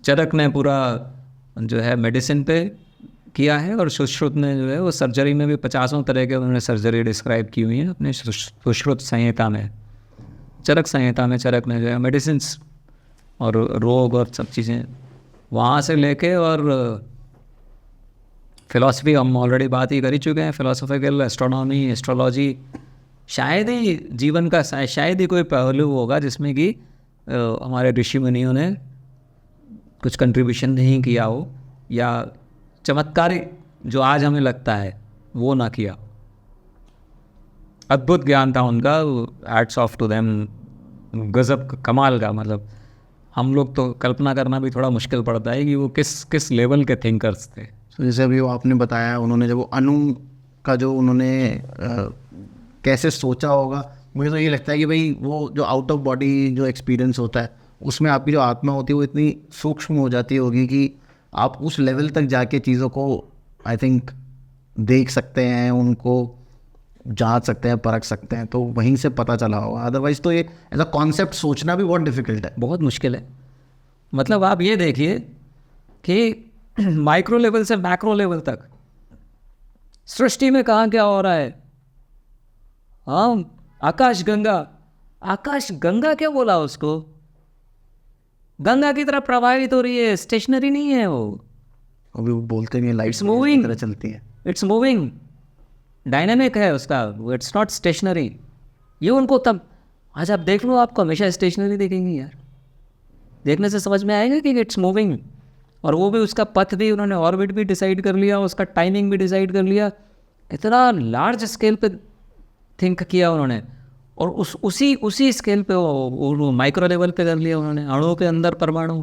चरक ने पूरा जो है मेडिसिन पे किया है, और सुश्रुत ने जो है वो सर्जरी में भी 50 तरह के उन्होंने सर्जरी डिस्क्राइब की हुई है अपने सुश्रुत संहिता में। चरक संहिता में चरक ने जो है मेडिसिन और रोग और सब चीज़ें वहाँ से लेके, और फिलॉसफी हम ऑलरेडी बात ही कर ही चुके हैं। फिलोसॉफिकल, एस्ट्रोनॉमी, एस्ट्रोलॉजी, शायद ही जीवन का शायद ही कोई पहलू होगा जिसमें कि हमारे ऋषि मुनियों ने कुछ कंट्रीब्यूशन नहीं किया हो, या चमत्कारिक जो आज हमें लगता है वो ना किया। अद्भुत ज्ञान था उनका, हैट्स ऑफ टू देम। गजब, कमाल का। मतलब हम लोग तो कल्पना करना भी थोड़ा मुश्किल पड़ता है कि वो किस लेवल के थिंकर्स थे। तो जैसे अभी वो आपने बताया, उन्होंने जब वो अणु का जो उन्होंने कैसे सोचा होगा, मुझे तो ये लगता है कि भाई वो जो आउट ऑफ बॉडी जो एक्सपीरियंस होता है, उसमें आपकी जो आत्मा होती है वो इतनी सूक्ष्म हो जाती होगी कि आप उस लेवल तक जाके चीज़ों को आई थिंक देख सकते हैं, उनको जांच सकते हैं, परख सकते हैं। तो वहीं से पता चला होगा। अदरवाइज़ तो ये ऐसा कॉन्सेप्ट सोचना भी बहुत डिफ़िकल्ट है, बहुत मुश्किल है। मतलब आप ये देखिए कि माइक्रो लेवल से मैक्रो लेवल तक सृष्टि में कहाँ क्या हो रहा है। हाँ, आकाश गंगा क्या बोला उसको? गंगा की तरह प्रवाहित हो रही है, स्टेशनरी नहीं है वो। अभी वो बोलते नहीं, लाइट्स मूविंग तरह चलती है। इट्स मूविंग, डायनामिक है उसका, इट्स नॉट स्टेशनरी। ये उनको तब, आज आप देख लो, आपको हमेशा स्टेशनरी देखेंगे यार। देखने से समझ में आएगा कि इट्स मूविंग। और वो भी उसका पथ भी उन्होंने, ऑर्बिट भी डिसाइड कर लिया, उसका टाइमिंग भी डिसाइड कर लिया। इतना लार्ज स्केल पे थिंक किया उन्होंने। और उसी स्केल पे वो माइक्रो लेवल पे कर लिया उन्होंने। अणुओं के अंदर परमाणु,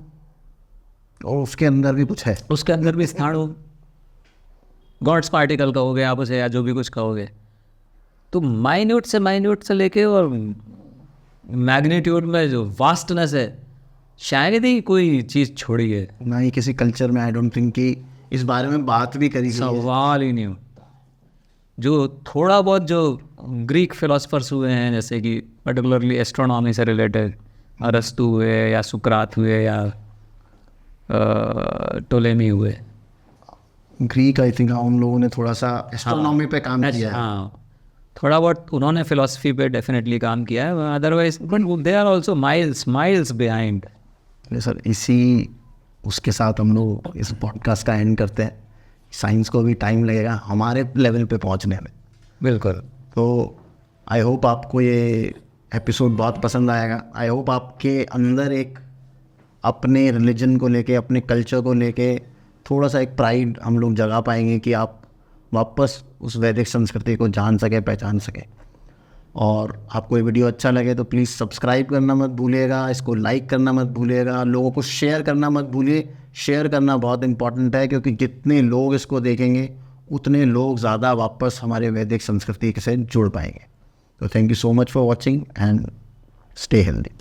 और उसके अंदर भी कुछ है, उसके अंदर भी स्थाणु, गॉड्स पार्टिकल कहोगे आप उसे, या जो भी कुछ कहोगे। तो माइन्यूट से लेके और मैग्नीट्यूड में जो वास्टनेस है, शायद ही कोई चीज़ छोड़ी है। ना ही किसी कल्चर में आई डोंट थिंक कि इस बारे में बात भी करी, सवाल ही नहीं होता। जो थोड़ा बहुत जो ग्रीक फिलोसफर्स हुए हैं, जैसे कि पर्टिकुलरली एस्ट्रोनॉमी से रिलेटेड, अरस्तु हुए या सुकरात हुए या टोलेमी हुए। ग्रीक आई थिंक उन लोगों ने थोड़ा सा एस्ट्रोनॉमी पे काम किया है। हाँ, थोड़ा बहुत उन्होंने फिलॉसफी पे डेफिनेटली काम किया है, otherwise they are also miles behind. Sir इसी उसके साथ हम लोग इस पॉडकास्ट का एंड करते हैं। साइंस को भी टाइम लगेगा हमारे लेवल पे पहुंचने में। बिल्कुल। तो आई होप आपको ये एपिसोड बहुत पसंद आएगा। आई होप आपके अंदर एक अपने रिलीजन को लेके, अपने कल्चर को लेके थोड़ा सा एक प्राइड हम लोग जगा पाएंगे कि आप वापस उस वैदिक संस्कृति को जान सके, पहचान सके। और आपको ये वीडियो अच्छा लगे तो प्लीज़ सब्सक्राइब करना मत भूलिएगा, इसको लाइक करना मत भूलिएगा, लोगों को शेयर करना मत भूलिए। शेयर करना बहुत इंपॉर्टेंट है, क्योंकि जितने लोग इसको देखेंगे उतने लोग ज़्यादा वापस हमारे वैदिक संस्कृति से जुड़ पाएंगे। तो thank you so much for watching and stay healthy.